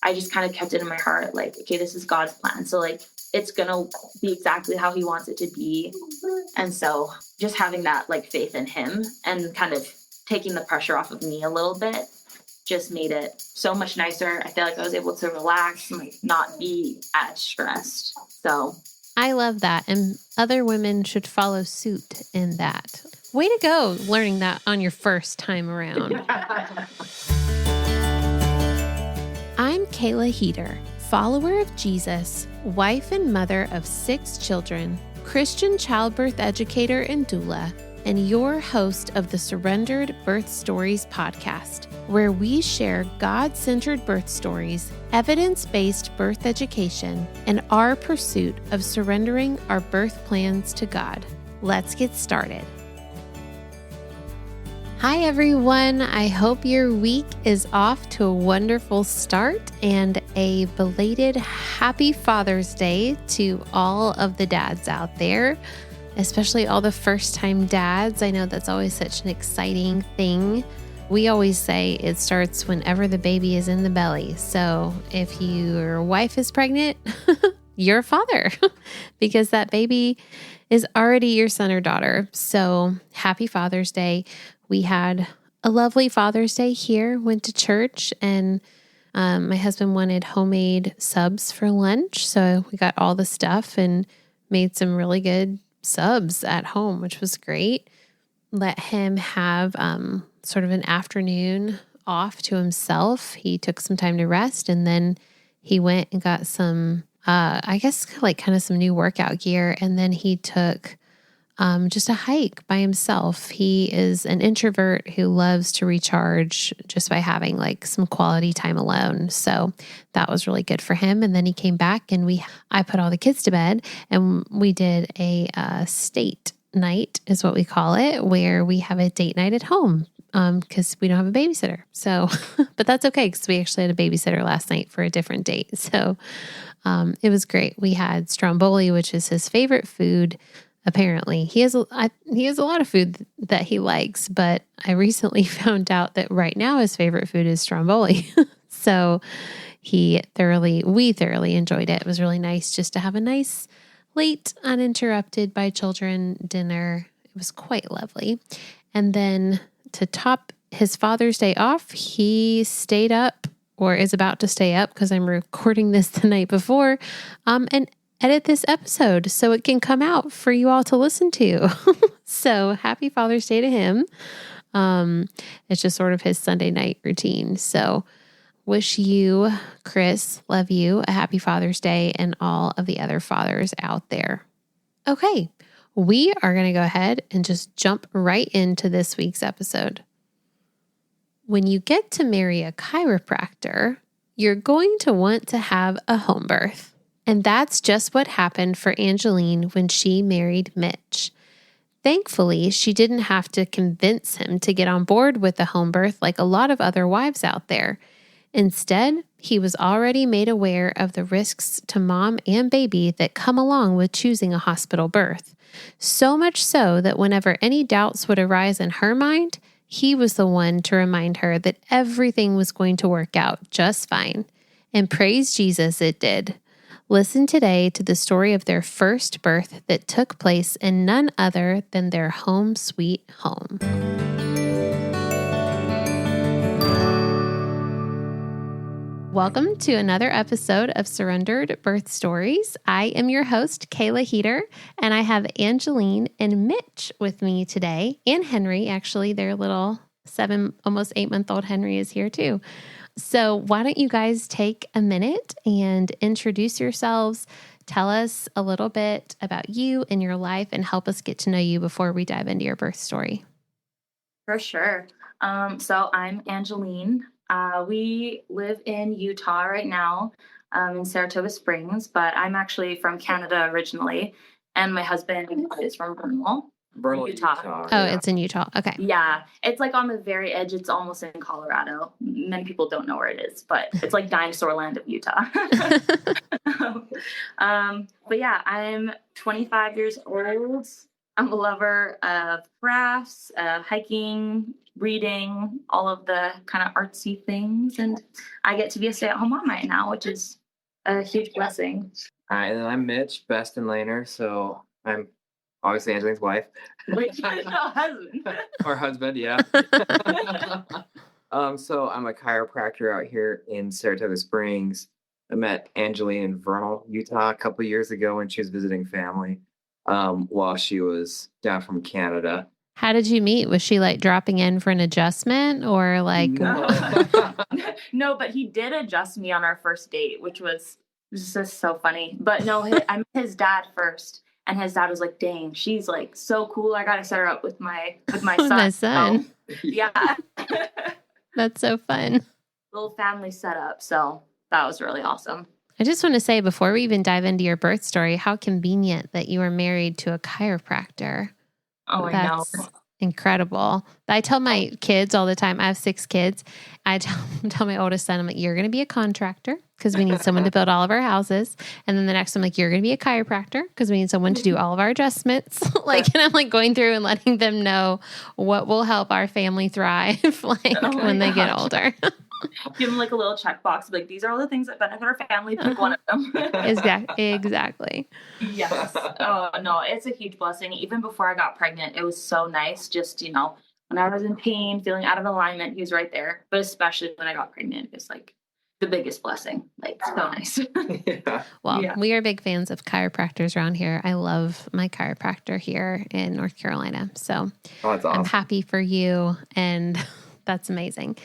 I just kind of kept it in my heart, like, okay, this is God's plan. So like, it's going to be exactly how he wants it to be. And so just having that like faith in him and kind of taking the pressure off of me a little bit just made it so much nicer. I feel like I was able to relax and like not be as stressed. So I love that. And other women should follow suit in that. Way to go, learning that on your first time around. I'm Kayla Heater, follower of Jesus, wife and mother of 6 children, Christian childbirth educator and doula, and your host of the Surrendered Birth Stories podcast, where we share God-centered birth stories, evidence-based birth education, and our pursuit of surrendering our birth plans to God. Let's get started. Hi, everyone. I hope your week is off to a wonderful start and a belated Happy Father's Day to all of the dads out there, especially all the first-time dads. I know that's always such an exciting thing. We always say it starts whenever the baby is in the belly. So if your wife is pregnant, you're a father because that baby is already your son or daughter. So happy Father's Day. We had a lovely Father's Day here, went to church, and my husband wanted homemade subs for lunch. So we got all the stuff and made some really good subs at home, which was great. Let him have sort of an afternoon off to himself. He took some time to rest, and then he went and got some, I guess, like kind of some new workout gear. And then he took just a hike by himself. He is an introvert who loves to recharge just by having like some quality time alone. So that was really good for him. And then he came back and I put all the kids to bed and we did a state night is what we call it, where we have a date night at home because we don't have a babysitter. So, but that's okay because we actually had a babysitter last night for a different date. So it was great. We had stromboli, which is his favorite food. Apparently, he has a lot of food that he likes, but I recently found out that right now his favorite food is stromboli. So we thoroughly enjoyed it. It was really nice just to have a nice, late, uninterrupted by children dinner. It was quite lovely. And then to top his Father's Day off, he stayed up or is about to stay up because I'm recording this the night before, and edit this episode so it can come out for you all to listen to. So happy Father's Day to him. It's just sort of his Sunday night routine. So wish you, Chris, love you, a happy Father's Day and all of the other fathers out there. Okay, we are going to go ahead and just jump right into this week's episode. When you get to marry a chiropractor, you're going to want to have a home birth. And that's just what happened for Angeline when she married Mitch. Thankfully, she didn't have to convince him to get on board with the home birth like a lot of other wives out there. Instead, he was already made aware of the risks to mom and baby that come along with choosing a hospital birth. So much so that whenever any doubts would arise in her mind, he was the one to remind her that everything was going to work out just fine. And praise Jesus, it did. Listen today to the story of their first birth that took place in none other than their home sweet home. Welcome to another episode of Surrendered Birth Stories. I am your host, Kayla Heater, and I have Angeline and Mitch with me today, and Henry. Actually, their little 7, almost 8-month-old Henry is here too. So why don't you guys take a minute and introduce yourselves, tell us a little bit about you and your life, and help us get to know you before we dive into your birth story. for sure. So I'm Angeline. We live in Utah right now, in Saratoga Springs, but I'm actually from Canada originally, and my husband is from Vernal, Utah. Oh, it's in Utah. Okay. Yeah, it's like on the very edge. It's almost in Colorado. Many people don't know where it is, but it's like dinosaur land of Utah. But yeah, I'm 25 years old. I'm a lover of crafts, hiking, reading, all of the kind of artsy things. And I get to be a stay-at-home mom right now, which is a huge blessing. Hi, and I'm Mitch, best and laner. So I'm obviously Angeline's wife. Wait, no, husband. Or husband, yeah. So I'm a chiropractor out here in Saratoga Springs. I met Angeline in Vernal, Utah, a couple of years ago when she was visiting family, while she was down from Canada. How did you meet? Was she like dropping in for an adjustment or like? No. No, but he did adjust me on our first date, which was just so funny. But no, I met his dad first, and his dad was like, "Dang, she's like so cool. I gotta set her up with my son." My son. So, yeah, That's so fun. little family setup. So that was really awesome. I just want to say before we even dive into your birth story, how convenient that you were married to a chiropractor. Oh, I know. That's incredible. I tell my kids all the time, I have 6 kids. I tell my oldest son, I'm like, you're going to be a contractor because we need someone to build all of our houses. And then the next one, I'm like, you're going to be a chiropractor because we need someone to do all of our adjustments. And I'm like going through and letting them know what will help our family thrive when they get older. Give them like a little checkbox. Like, these are all the things that benefit our family. Pick one of them. Exactly. Yes. Oh, no, it's a huge blessing. Even before I got pregnant, it was so nice. Just, when I was in pain, feeling out of alignment, he was right there. But especially when I got pregnant, it's like the biggest blessing. Like, so nice. Yeah. Well, Yeah. we are big fans of chiropractors around here. I love my chiropractor here in North Carolina. So That's awesome. I'm happy for you. And that's amazing.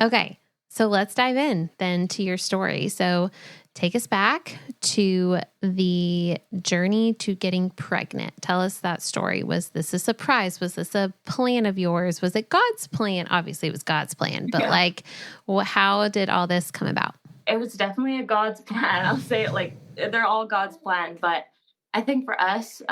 Okay. So let's dive in then to your story. So take us back to the journey to getting pregnant. Tell us that story. Was this a surprise? Was this a plan of yours? Was it God's plan? Obviously it was God's plan, but how did all this come about? It was definitely a God's plan. I'll say it like they're all God's plan. But I think for us,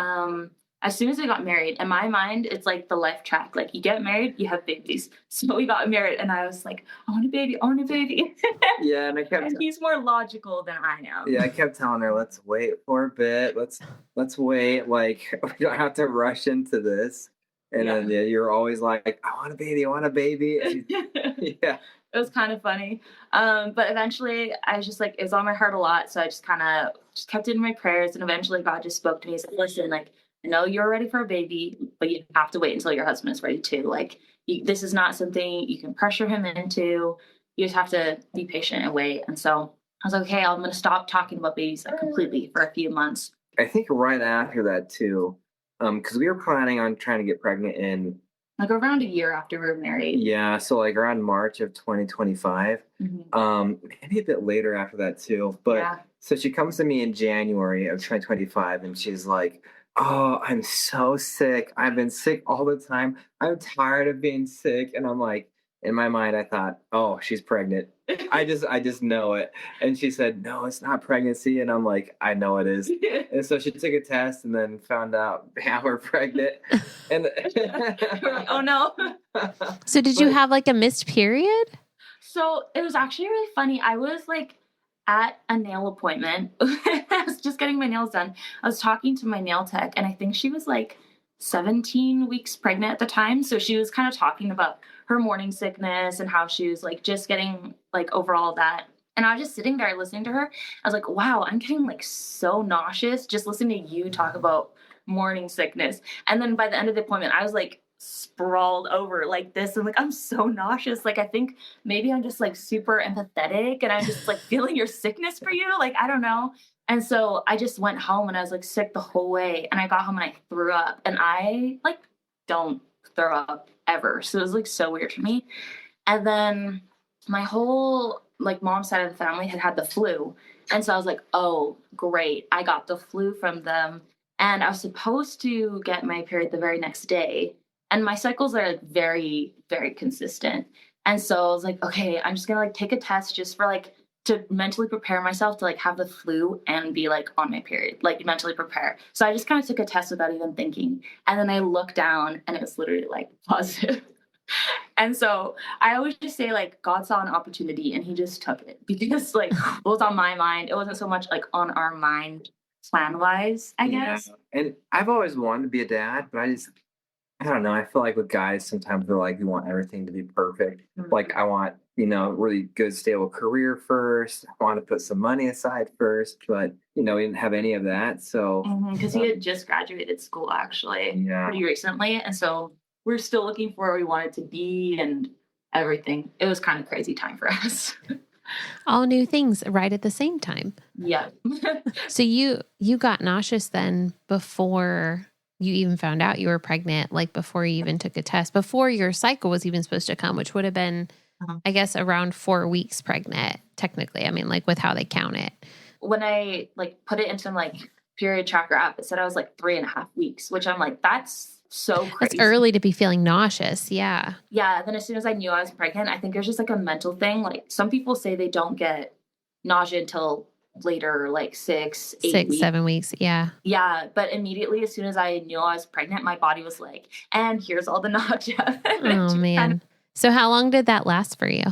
as soon as we got married, in my mind, it's like the life track. Like, you get married, you have babies. So we got married, and I was like, I want a baby, I want a baby. Yeah, and I kept. And he's more logical than I am. Yeah, I kept telling her, let's wait for a bit. Let's wait. Like, we don't have to rush into this. And then you're always like, I want a baby, I want a baby. And, yeah. It was kind of funny. But eventually I was just like, it was on my heart a lot. So I just kind of just kept it in my prayers. And eventually God just spoke to me. He said, listen, like, I know you're ready for a baby, but you have to wait until your husband is ready too. Like, this is not something you can pressure him into. You just have to be patient and wait. And so I was like, okay, I'm going to stop talking about babies like completely for a few months. I think right after that too, because we were planning on trying to get pregnant in like around a year after we were married. Yeah, so like around March of 2025. Maybe a bit later after that too. But so she comes to me in January of 2025 and she's like, oh, I'm so sick. I've been sick all the time. I'm tired of being sick. And I'm like, in my mind, I thought, oh, she's pregnant. I just know it. And she said, no, it's not pregnancy. And I'm like, I know it is. And so she took a test and then found out, yeah, we're pregnant. And we're like, oh no. So did you have like a missed period? So it was actually really funny. I was like at a nail appointment. I was just getting my nails done. I was talking to my nail tech, and I think she was like 17 weeks pregnant at the time. So she was kind of talking about her morning sickness and how she was like just getting like over all that. And I was just sitting there listening to her. I was like, wow, I'm getting like so nauseous just listening to you talk about morning sickness. And then by the end of the appointment, I was like sprawled over like this. And like, I'm so nauseous. Like, I think maybe I'm just like super empathetic and I'm just like feeling your sickness for you. Like, I don't know. And so I just went home and I was like sick the whole way. And I got home and I threw up, and I like don't throw up ever. So it was like so weird for me. And then my whole like mom's side of the family had the flu. And so I was like, oh, great. I got the flu from them. And I was supposed to get my period the very next day. And my cycles are very, very consistent. And so I was like, okay, I'm just going to like take a test just for like to mentally prepare myself to like have the flu and be like on my period, like mentally prepare. So I just kind of took a test without even thinking. And then I looked down and it was literally like positive. And so I always just say like God saw an opportunity and he just took it because like it was on my mind. It wasn't so much like on our mind. plan wise, I guess. And I've always wanted to be a dad, but I don't know. I feel like with guys, sometimes they're like, you want everything to be perfect. Like, I want, really good, stable career first. I want to put some money aside first, but, we didn't have any of that. So, Because he had just graduated school actually pretty recently. And so we're still looking for where we wanted to be and everything. It was kind of crazy time for us. All new things right at the same time. Yeah. So you got nauseous then before you even found out you were pregnant, like before you even took a test, before your cycle was even supposed to come, which would have been, I guess, around 4 weeks pregnant, technically. I mean, like with how they count it. When I like put it into like period tracker app, it said I was like 3.5 weeks, which I'm like, that's so crazy. It's early to be feeling nauseous. Yeah. Yeah. Then as soon as I knew I was pregnant, I think there's just like a mental thing. Like some people say they don't get nausea until later, like 6, 8 weeks. 7 weeks. Yeah. Yeah. But immediately, as soon as I knew I was pregnant, my body was like, and here's all the nausea. Oh man. So how long did that last for you?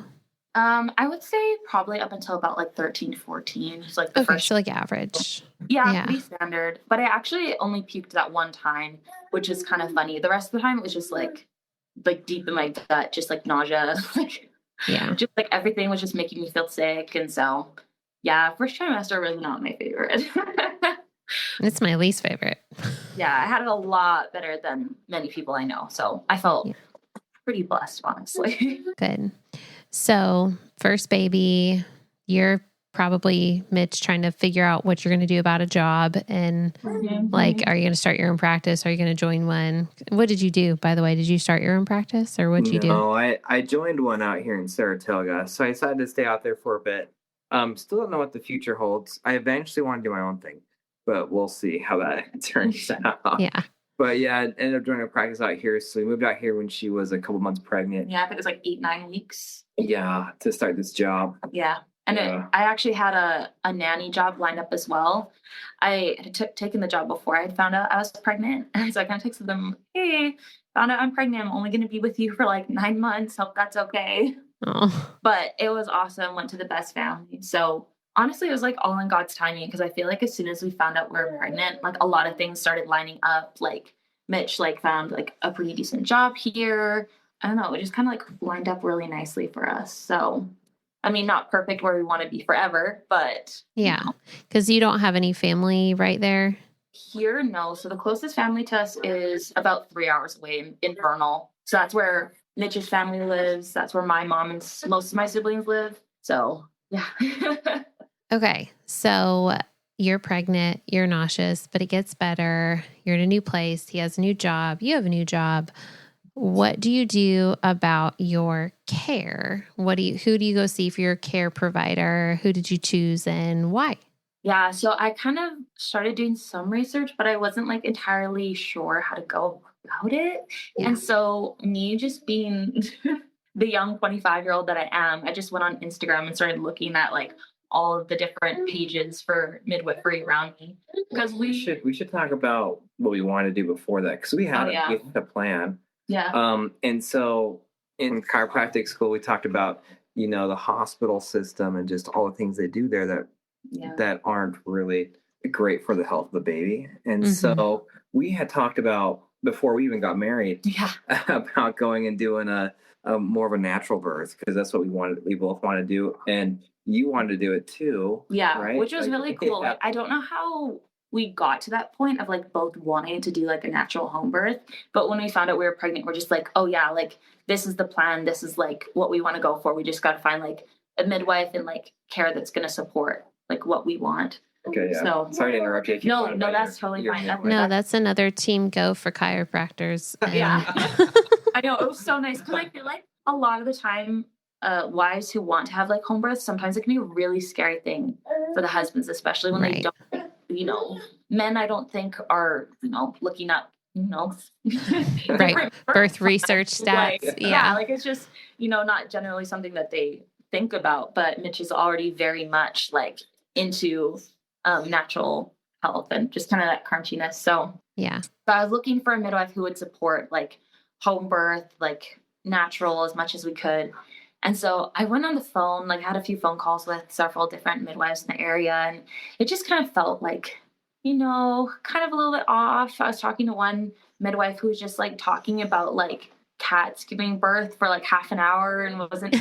I would say probably up until about like 13, 14. It's like the first. So like average. Yeah, pretty standard. But I actually only puked that one time, which is kind of funny. The rest of the time it was just like deep in my gut, just like nausea. Just like everything was just making me feel sick. And so first trimester was not my favorite. It's my least favorite. Yeah, I had it a lot better than many people I know. So I felt pretty blessed, honestly. Good. So first baby, you're probably, Mitch, trying to figure out what you're going to do about a job and like, are you going to start your own practice? Are you going to join one? What did you do, by the way? Did you start your own practice or what did you do? No, I joined one out here in Saratoga. So I decided to stay out there for a bit. Still don't know what the future holds. I eventually want to do my own thing, but we'll see how that turns out. Yeah. But I ended up joining a practice out here. So we moved out here when she was a couple months pregnant. Yeah, I think it was like 8, 9 weeks. Yeah, to start this job. Yeah. And I actually had a nanny job lined up as well. I had taken the job before I had found out I was pregnant. And so I kind of texted them, hey, found out I'm pregnant. I'm only going to be with you for like 9 months. Hope that's okay. Oh. But it was awesome. Went to the best family. So honestly, it was like all in God's timing because I feel like as soon as we found out we were pregnant, like a lot of things started lining up. Like Mitch found like a pretty decent job here. I don't know. It just kind of like lined up really nicely for us. So, I mean, not perfect where we want to be forever, but. Yeah. Because you don't have any family right there? Here, no. So the closest family to us is about 3 hours away in Vernal. So that's where Mitch's family lives. That's where my mom and most of my siblings live. So, yeah. Okay. So you're pregnant, you're nauseous, but it gets better. You're in a new place. He has a new job. You have a new job. What do you do about your care? Who do you go see for your care provider? Who did you choose and why? Yeah, so I kind of started doing some research, but I wasn't like entirely sure how to go about it. Yeah. And so me just being the young 25-year-old that I am, I just went on Instagram and started looking at like all of the different pages for midwifery around me. Because we should talk about what we want to do before that because we had a plan. Yeah. And so in chiropractic school, we talked about, the hospital system and just all the things they do there that aren't really great for the health of the baby. And so we had talked about before we even got married about going and doing a more of a natural birth because that's what we both wanted to do. And you wanted to do it too. Yeah. Right? Which was really cool. Yeah. Like, I don't know how we got to that point of like both wanting to do like a natural home birth. But when we found out we were pregnant, we're just like, oh yeah, like this is the plan. This is like what we want to go for. We just got to find like a midwife and like care that's going to support like what we want. Okay. Yeah. So sorry to interrupt you. No, that's totally fine. No, that's another team go for chiropractors. Yeah. I know. It was so nice. Cause I feel like a lot of the time, wives who want to have like home births, sometimes it can be a really scary thing for the husbands, especially when they don't, men I don't think are, looking up, right. Birth research stats. Like, like it's just, not generally something that they think about, but Mitch is already very much like into natural health and just kind of that crunchiness. So I was looking for a midwife who would support like home birth, like natural as much as we could. And so I went on the phone, like had a few phone calls with several different midwives in the area. And it just kind of felt like kind of a little bit off. I was talking to one midwife who was just like talking about like cats giving birth for like half an hour and wasn't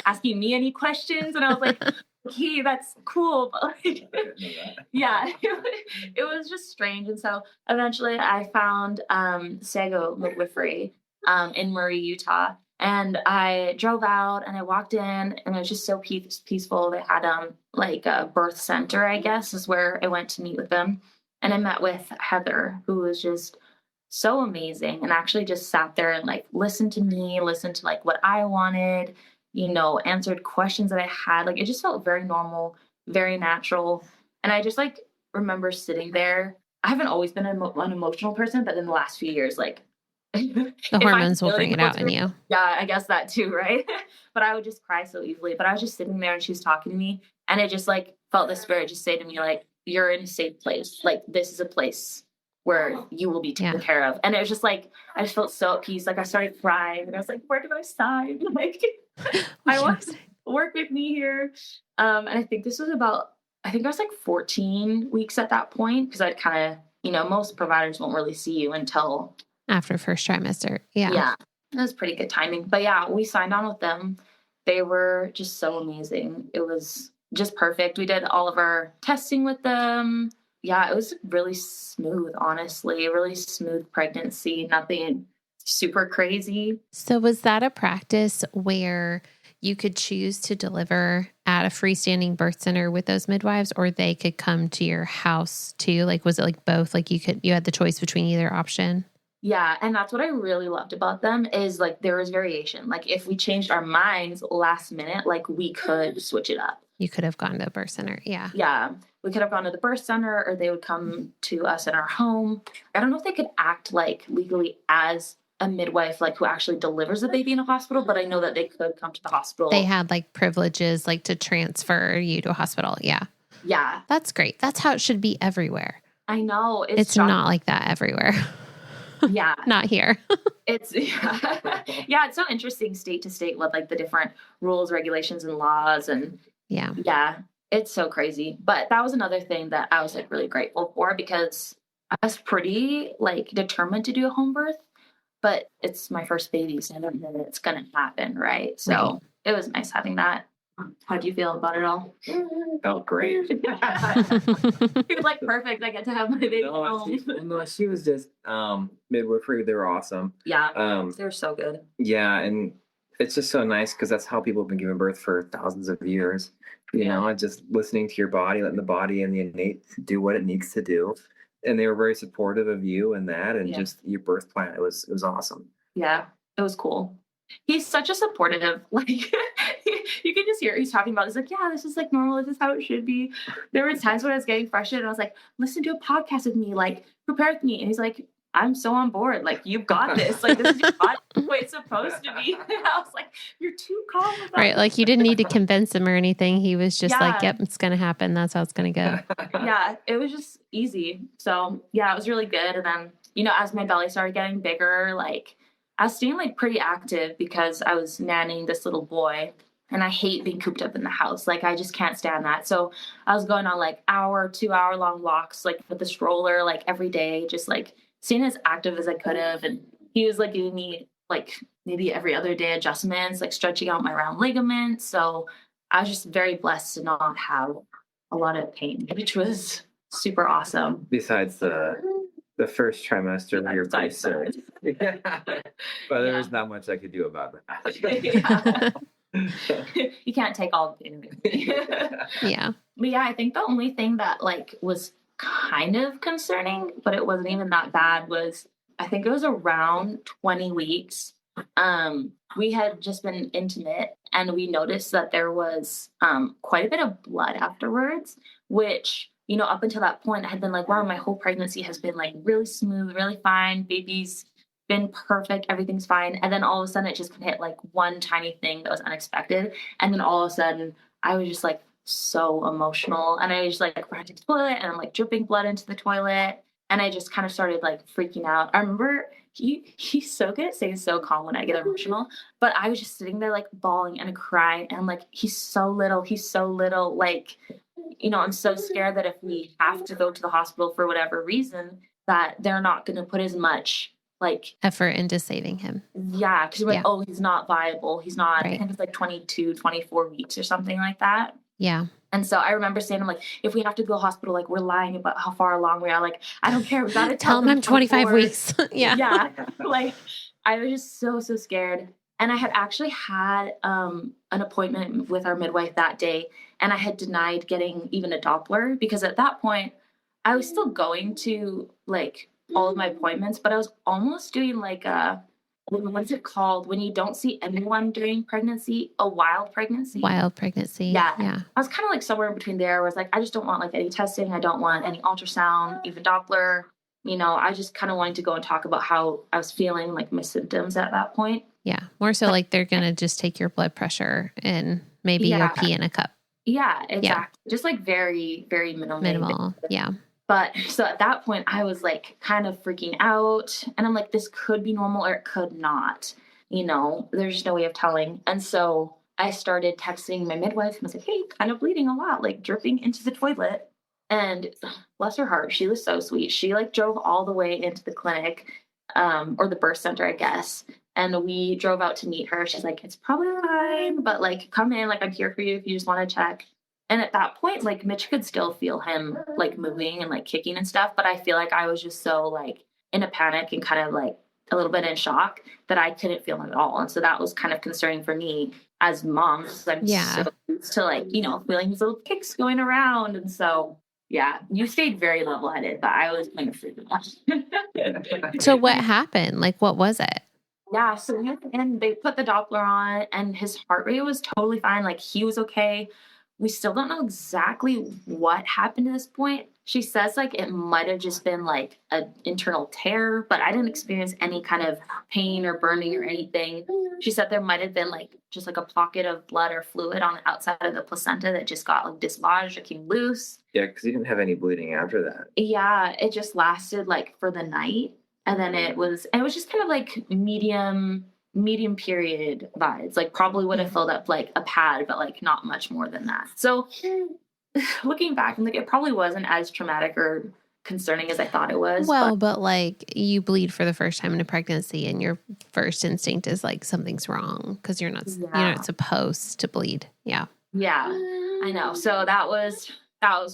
asking me any questions. And I was like, okay, that's cool. But like, yeah, it was just strange. And so eventually I found Sago Midwifery in Murray, Utah. And I drove out and I walked in and it was just so peaceful. They had like a birth center, I guess, is where I went to meet with them. And I met with Heather, who was just so amazing and actually just sat there and like listened to me, listened to like what I wanted, answered questions that I had. Like it just felt very normal, very natural. And I just like remember sitting there. I haven't always been an emotional person, but in the last few years, like the hormones will bring it out in you. Yeah, I guess that too, right? But I would just cry so easily. But I was just sitting there and she was talking to me and it just like felt the spirit just say to me, like, you're in a safe place. Like this is a place where you will be taken care of. And it was just like, I just felt so at peace. Like I started crying and I was like, where do I sign? Like, I want to work with me here. And I think this was I was like 14 weeks at that point. Cause I'd kind of, most providers won't really see you until after first trimester. Yeah. Yeah. It was pretty good timing. But yeah, we signed on with them. They were just so amazing. It was just perfect. We did all of our testing with them. Yeah, it was really smooth, honestly. A really smooth pregnancy, nothing super crazy. So was that a practice where you could choose to deliver at a freestanding birth center with those midwives, or they could come to your house too? Like, was it like both? Like you had the choice between either option? Yeah. And that's what I really loved about them is like, there was variation. Like if we changed our minds last minute, like we could switch it up. You could have gone to the birth center. Yeah. Yeah. We could have gone to the birth center or they would come to us in our home. I don't know if they could act like legally as a midwife, like who actually delivers a baby in a hospital, but I know that they could come to the hospital. They had like privileges, like to transfer you to a hospital. Yeah. Yeah. That's great. That's how it should be everywhere. I know. It's not like that everywhere. Yeah. Not here. It's it's so interesting state to state with like the different rules, regulations, and laws. And yeah, it's so crazy. But that was another thing that I was like really grateful for because I was pretty like determined to do a home birth, but it's my first baby, so I don't know that it's going to happen. Right. So It was nice having that. How do you feel about it all? Felt great. It was like perfect. I get to have my baby home. She was just midwifery. They were awesome. Yeah, they were so good. Yeah, and it's just so nice because that's how people have been giving birth for thousands of years. You know, and just listening to your body, letting the body and the innate do what it needs to do. And they were very supportive of you and that, and just your birth plan. It was awesome. Yeah, it was cool. He's such a supportive, like, you can just hear he's talking about, he's like, yeah, this is like normal. This is how it should be. There were times when I was getting frustrated and I was like, listen to a podcast with me, like, prepare with me. And he's like, I'm so on board. Like, you've got this. Like, this is your body, the way it's supposed to be. And I was like, you're too calm about right. Like, you didn't need to convince him or anything. He was just like, yep, it's going to happen. That's how it's going to go. Yeah, it was just easy. So, yeah, it was really good. And then, as my belly started getting bigger, like, I was staying like pretty active because I was nannying this little boy and I hate being cooped up in the house. Like I just can't stand that. So I was going on like 2-hour long walks, like with the stroller, like every day, just like staying as active as I could have. And he was like giving me like maybe every other day adjustments, like stretching out my round ligaments. So I was just very blessed to not have a lot of pain, which was super awesome. Besides the first trimester of your birth. But there's not much I could do about that. You can't take all the pain. Yeah. But yeah, I think the only thing that like was kind of concerning, but it wasn't even that bad, was I think it was around 20 weeks. We had just been intimate and we noticed that there was quite a bit of blood afterwards, which up until that point, I had been like, wow, my whole pregnancy has been like really smooth, really fine. Baby's been perfect. Everything's fine. And then all of a sudden it just hit like one tiny thing that was unexpected. And then all of a sudden I was just like so emotional. And I just like ran to the toilet and I'm like dripping blood into the toilet. And I just kind of started like freaking out. I remember he's so good at staying so calm when I get emotional. But I was just sitting there like bawling and crying. And I'm like, he's so little. Like, I'm so scared that if we have to go to the hospital for whatever reason, that they're not going to put as much like effort into saving him. Yeah. Cause we're like, oh, he's not viable. He's not, I think it's like 22, 24 weeks or something like that. Yeah. And so I remember saying, I'm like, if we have to go to the hospital, like we're lying about how far along we are. Like, I don't care. We got to tell them I'm 25 weeks. Yeah. Like I was just so scared. And I had actually had an appointment with our midwife that day. And I had denied getting even a Doppler because at that point I was still going to like all of my appointments, but I was almost doing like what's it called when you don't see anyone during pregnancy? A wild pregnancy. Wild pregnancy. Yeah. I was kind of like somewhere in between there where it's like, I just don't want like any testing. I don't want any ultrasound, even Doppler. I just kind of wanted to go and talk about how I was feeling, like my symptoms at that point. Yeah. More so like they're going to just take your blood pressure and maybe your pee in a cup. Yeah, exactly. Yeah. Just like very, very minimal. Yeah. But so at that point, I was like kind of freaking out. And I'm like, this could be normal or it could not. There's just no way of telling. And so I started texting my midwife and was like, hey, kind of bleeding a lot, like dripping into the toilet. And bless her heart, she was so sweet. She like drove all the way into the clinic or the birth center, I guess. And we drove out to meet her. She's like, it's probably fine, but like, come in, like, I'm here for you if you just want to check. And at that point, like Mitch could still feel him like moving and like kicking and stuff. But I feel like I was just so like in a panic and kind of like a little bit in shock that I couldn't feel him at all. And so that was kind of concerning for me as mom. I'm so used to like, feeling these little kicks going around. And so, yeah, you stayed very level headed, but I was kind of freaking out. So what happened? Like, what was it? Yeah. So and they put the Doppler on and his heart rate was totally fine. Like he was okay. We still don't know exactly what happened at this point. She says like it might have just been like an internal tear, but I didn't experience any kind of pain or burning or anything. She said there might have been like just like a pocket of blood or fluid on the outside of the placenta that just got like dislodged or came loose. Yeah, because you didn't have any bleeding after that. Yeah, it just lasted like for the night. And then it was just kind of like medium period vibes, like probably would have filled up like a pad, but like not much more than that. So looking back, I'm like, it probably wasn't as traumatic or concerning as I thought it was. Well, but like you bleed for the first time in a pregnancy and your first instinct is like something's wrong because you're not supposed to bleed. Yeah. Yeah, I know. So that was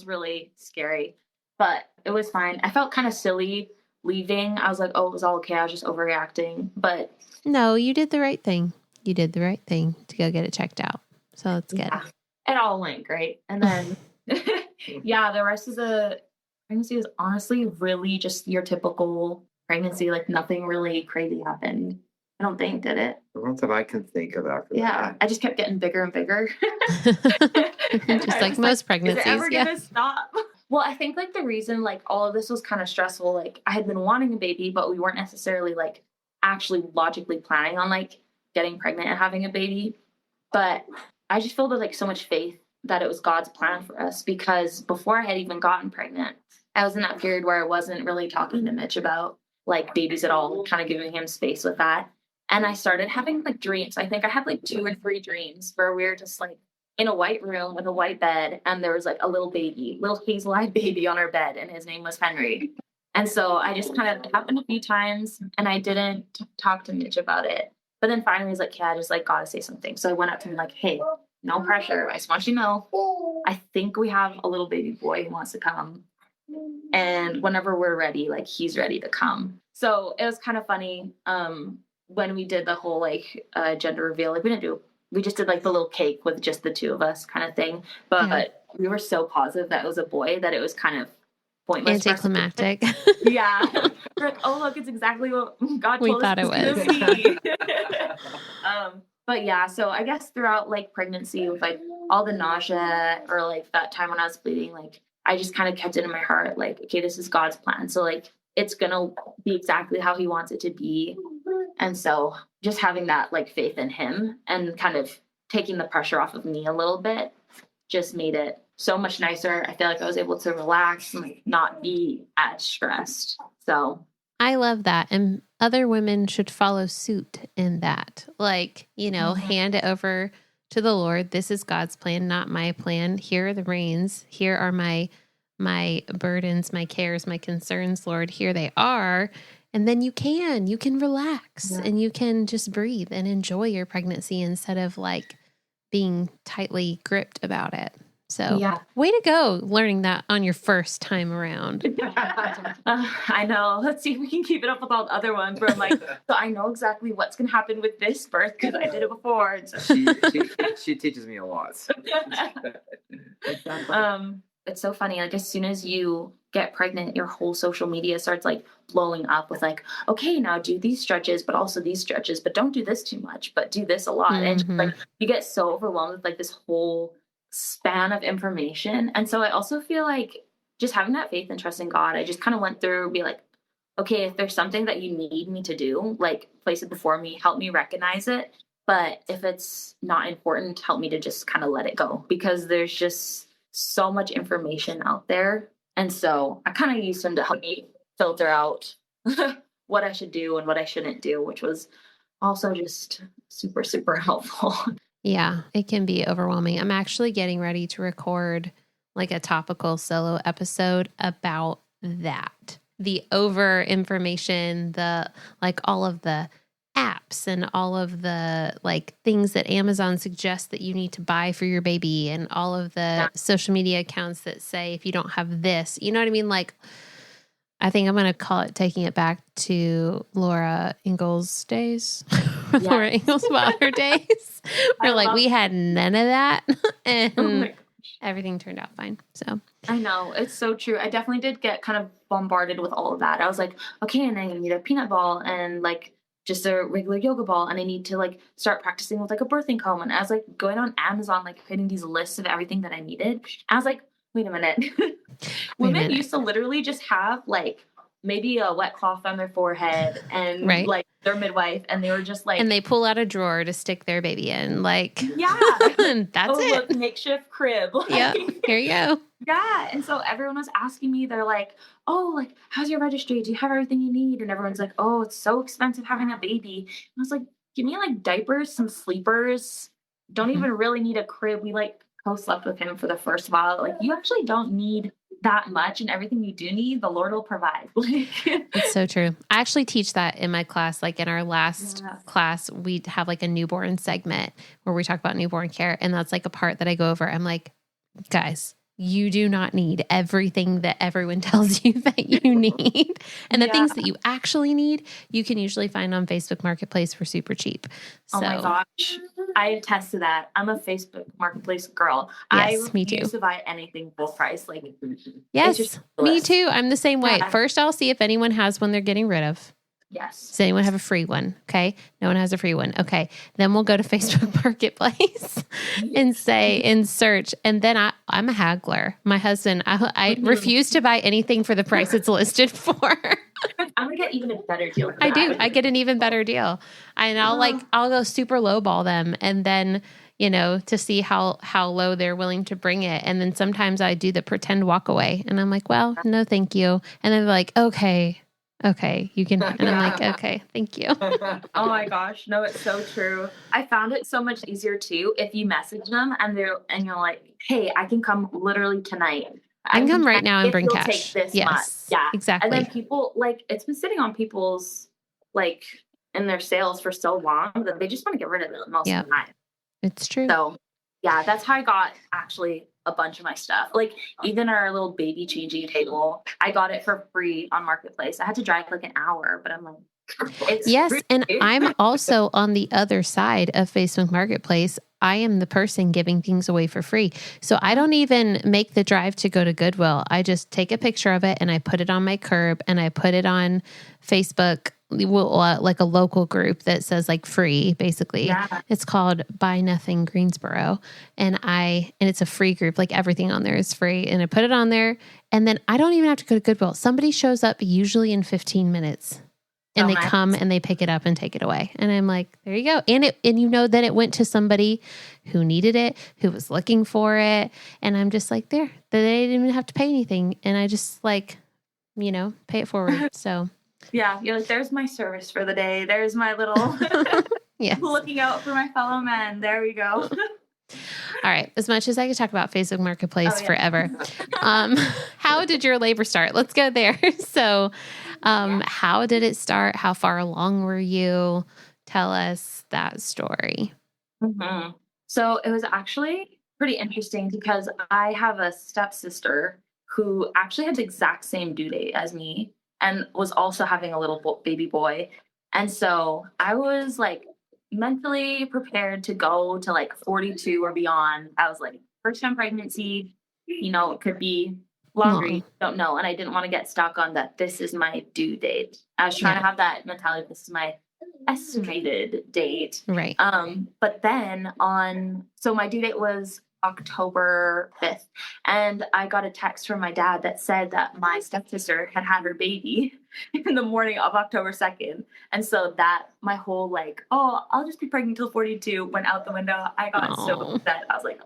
really scary, but it was fine. I felt kind of silly leaving. I was like, oh, it was all okay. I was just overreacting, but no, you did the right thing. You did the right thing to go get it checked out. So that's good. Yeah, it all went great. And then, yeah, the rest of the pregnancy was honestly really just your typical pregnancy. Like nothing really crazy happened. I don't think, did it? Not that I can think of after that. Yeah, I just kept getting bigger and bigger. Just like most pregnancies. Is it ever gonna stop? Well, I think like the reason like all of this was kind of stressful, like I had been wanting a baby, but we weren't necessarily like actually logically planning on like getting pregnant and having a baby. But I just felt like so much faith that it was God's plan for us, because before I had even gotten pregnant, I was in that period where I wasn't really talking to Mitch about like babies at all, kind of giving him space with that. And I started having like dreams. I think I had like 2 or 3 dreams where we were just like in a white room with a white bed, and there was like a little hazel-eyed baby on our bed, and his name was Henry. And so I just kind of happened a few times, and I didn't talk to Mitch about it. But then finally I was like, yeah, I just like gotta say something. So I went up to him like, hey, no pressure. I just want you to know, I think we have a little baby boy who wants to come. And whenever we're ready, like he's ready to come. So it was kind of funny when we did the whole like gender reveal. Like we just did like the little cake with just the 2 of us kind of thing. But we were so positive that it was a boy that it was kind of pointless. Anticlimactic. Yeah. We're like, oh, look, it's exactly what God told us it was. But yeah, so I guess throughout like pregnancy with like all the nausea or like that time when I was bleeding, like I just kind of kept it in my heart, like, okay, this is God's plan. So like, it's going to be exactly how he wants it to be. And so just having that like faith in him and kind of taking the pressure off of me a little bit just made it so much nicer. I feel like I was able to relax and like not be as stressed. So I love that. And other women should follow suit in that. Like, hand it over to the Lord. This is God's plan, not my plan. Here are the reins. Here are my burdens, my cares, my concerns, Lord. Here they are. And then you can relax and you can just breathe and enjoy your pregnancy instead of like being tightly gripped about it. So way to go learning that on your first time around. I know. Let's see if we can keep it up with all the other ones where I'm like, so I know exactly what's going to happen with this birth because I did it before. She teaches me a lot. It's so funny. Like as soon as you get pregnant, your whole social media starts like blowing up with like, okay, now do these stretches, but also these stretches, but don't do this too much, but do this a lot. And just, like you get so overwhelmed with like this whole span of information. And so I also feel like just having that faith and trust in God, I just kind of went through, be like, okay, if there's something that you need me to do, like place it before me, help me recognize it. But if it's not important, help me to just kind of let it go because there's just so much information out there. And so I kind of used him to help me filter out what I should do and what I shouldn't do, which was also just super, super helpful. Yeah, it can be overwhelming. I'm actually getting ready to record like a topical solo episode about that. The over information, the like all of the apps and all of the like things that Amazon suggests that you need to buy for your baby and all of the social media accounts that say if you don't have this, you know what I mean? Like I think I'm going to call it taking it back to Laura Ingalls days. Laura Ingalls Wilder days. Where like we had none of that and everything turned out fine. So I know, it's so true. I definitely did get kind of bombarded with all of that. I was like, okay, and I need a peanut ball and like just a regular yoga ball, and I need to like start practicing with like a birthing comb. And I was like going on Amazon, like hitting these lists of everything that I needed. I was like, wait a minute. Women used to literally just have like maybe a wet cloth on their forehead and like their midwife, and they were just like, and they pull out a drawer to stick their baby in, like and that's it. Look, makeshift crib. Like, yep, here you go. Yeah, and so everyone was asking me, they're like, oh, like, how's your registry? Do you have everything you need? And everyone's like, oh, it's so expensive having a baby. And I was like, give me like diapers, some sleepers. Don't even really need a crib. We like co-slept with him for the first while. Like, you actually don't need that much, and everything you do need, the Lord will provide. It's so true. I actually teach that in my class. Like in our last class, we have like a newborn segment where we talk about newborn care. And that's like a part that I go over. I'm like, guys, you do not need everything that everyone tells you that you need. And the things that you actually need, you can usually find on Facebook Marketplace for super cheap. So, oh my gosh. I attest to that. I'm a Facebook Marketplace girl. Yes, me too. I refuse to buy anything full price. Like, yes, me too. I'm the same way. First, I'll see if anyone has one they're getting rid of. Yes. Does anyone have a free one? Okay. No one has a free one. Okay. Then we'll go to Facebook Marketplace and say, in search. And then I'm a haggler. My husband, I refuse to buy anything for the price it's listed for. I'm going to get even a better deal. I do. I get an even better deal. And I'll go super low ball them. And then, you know, to see how low they're willing to bring it. And then sometimes I do the pretend walk away and I'm like, well, no, thank you. And then they're like, okay, you can. And I'm like, okay, thank you. Oh my gosh. No, it's so true. I found it so much easier too. If you message them and you're like, hey, I can come literally tonight. I can come right now and bring cash. Take this much. Yeah, exactly. And then people like, it's been sitting on people's like in their sales for so long that they just want to get rid of it most of the time. It's true. So yeah, that's how I got actually a bunch of my stuff. Like even our little baby changing table, I got it for free on Marketplace. I had to drive like an hour, but I'm like, it's free. And I'm also on the other side of Facebook Marketplace. I am the person giving things away for free. So I don't even make the drive to go to Goodwill. I just take a picture of it and I put it on my curb and I put it on Facebook, like a local group that says like free, basically. Yeah. It's called Buy Nothing Greensboro. And it's a free group. Like everything on there is free. And I put it on there and then I don't even have to go to Goodwill. Somebody shows up usually in 15 minutes. And they come and they pick it up and take it away. And I'm like, there you go. And you know that it went to somebody who needed it, who was looking for it. And I'm just like, there. They didn't even have to pay anything. And I just like, you know, pay it forward. So yeah, you're like, there's my service for the day. There's my little looking out for my fellow men. There we go. All right. As much as I could talk about Facebook Marketplace forever. How did your labor start? Let's go there. So, how did it start? How far along were you? Tell us that story. Mm-hmm. So it was actually pretty interesting because I have a stepsister who actually had the exact same due date as me and was also having a little baby boy. And so I was like mentally prepared to go to like 42 or beyond. I was like, first time pregnancy, it could be longer, you don't know. And I didn't want to get stuck on that. This is my due date. I was trying to have that mentality. This is my estimated date. Right. But then so my due date was October 5th. And I got a text from my dad that said that my stepsister had her baby in the morning of October 2nd. And so that my whole I'll just be pregnant till 42 went out the window. I got so upset. I was like,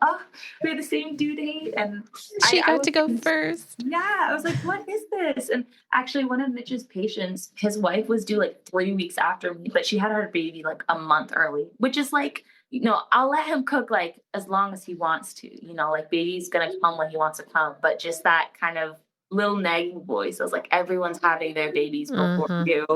we had the same due date. And she got to go first. Yeah. I was like, what is this? And actually one of Mitch's patients, his wife was due like 3 weeks after me, but she had her baby like a month early, which is like, I'll let him cook like as long as he wants to, baby's going to come when he wants to come. But just that kind of little nagging voice, I was like, everyone's having their babies before you.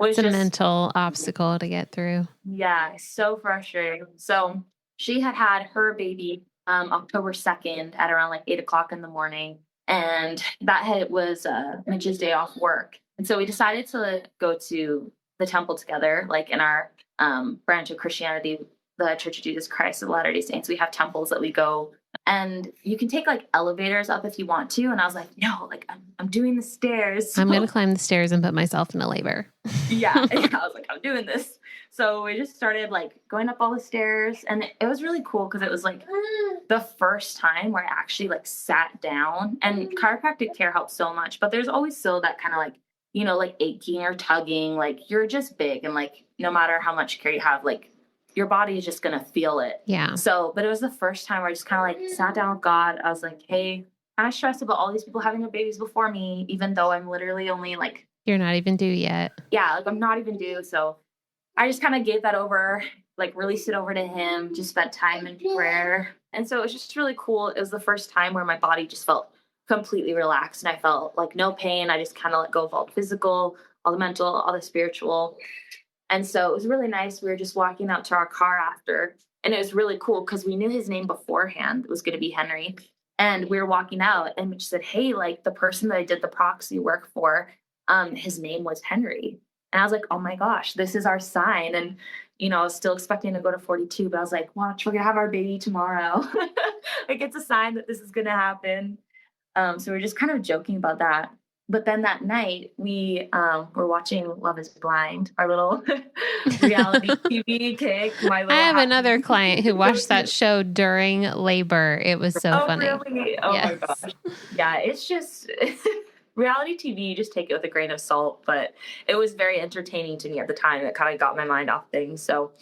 It's a mental obstacle to get through. Yeah. So frustrating. So she had her baby October 2nd at around like 8:00 in the morning. And that was Mitch's day off work. And so we decided to go to the temple together, like in our branch of Christianity, the Church of Jesus Christ of Latter-day Saints. We have temples that we go, and you can take like elevators up if you want to. And I was like, no, like I'm doing the stairs. I'm going to climb the stairs and put myself in a labor. Yeah. I was like, I'm doing this. So we just started like going up all the stairs, and it was really cool because it was like the first time where I actually like sat down. And chiropractic care helps so much, but there's always still that kind of like, like aching or tugging, like you're just big, and like no matter how much care you have, like your body is just going to feel it. Yeah. So, but it was the first time where I just kind of like sat down with God. I was like, hey, I'm stressed about all these people having their babies before me, even though I'm literally only like, you're not even due yet. Yeah. Like I'm not even due. So I just kind of gave that over, like released it over to him, just spent time in prayer. And so it was just really cool. It was the first time where my body just felt completely relaxed, and I felt like no pain. I just kind of let go of all the physical, all the mental, all the spiritual. And so it was really nice. We were just walking out to our car after, and it was really cool because we knew his name beforehand. It was going to be Henry. And we were walking out, and Mitch said, hey, like the person that I did the proxy work for, his name was Henry. And I was like, oh my gosh, this is our sign. And, I was still expecting to go to 42, but I was like, watch, we're going to have our baby tomorrow. Like it's a sign that this is going to happen. So we're just kind of joking about that. But then that night we were watching Love is Blind, our little reality TV kick. I have another client who watched that show during labor. It was so funny. Really? Oh my gosh. Yeah, it's just reality TV, you just take it with a grain of salt, but it was very entertaining to me at the time. It kind of got my mind off things. So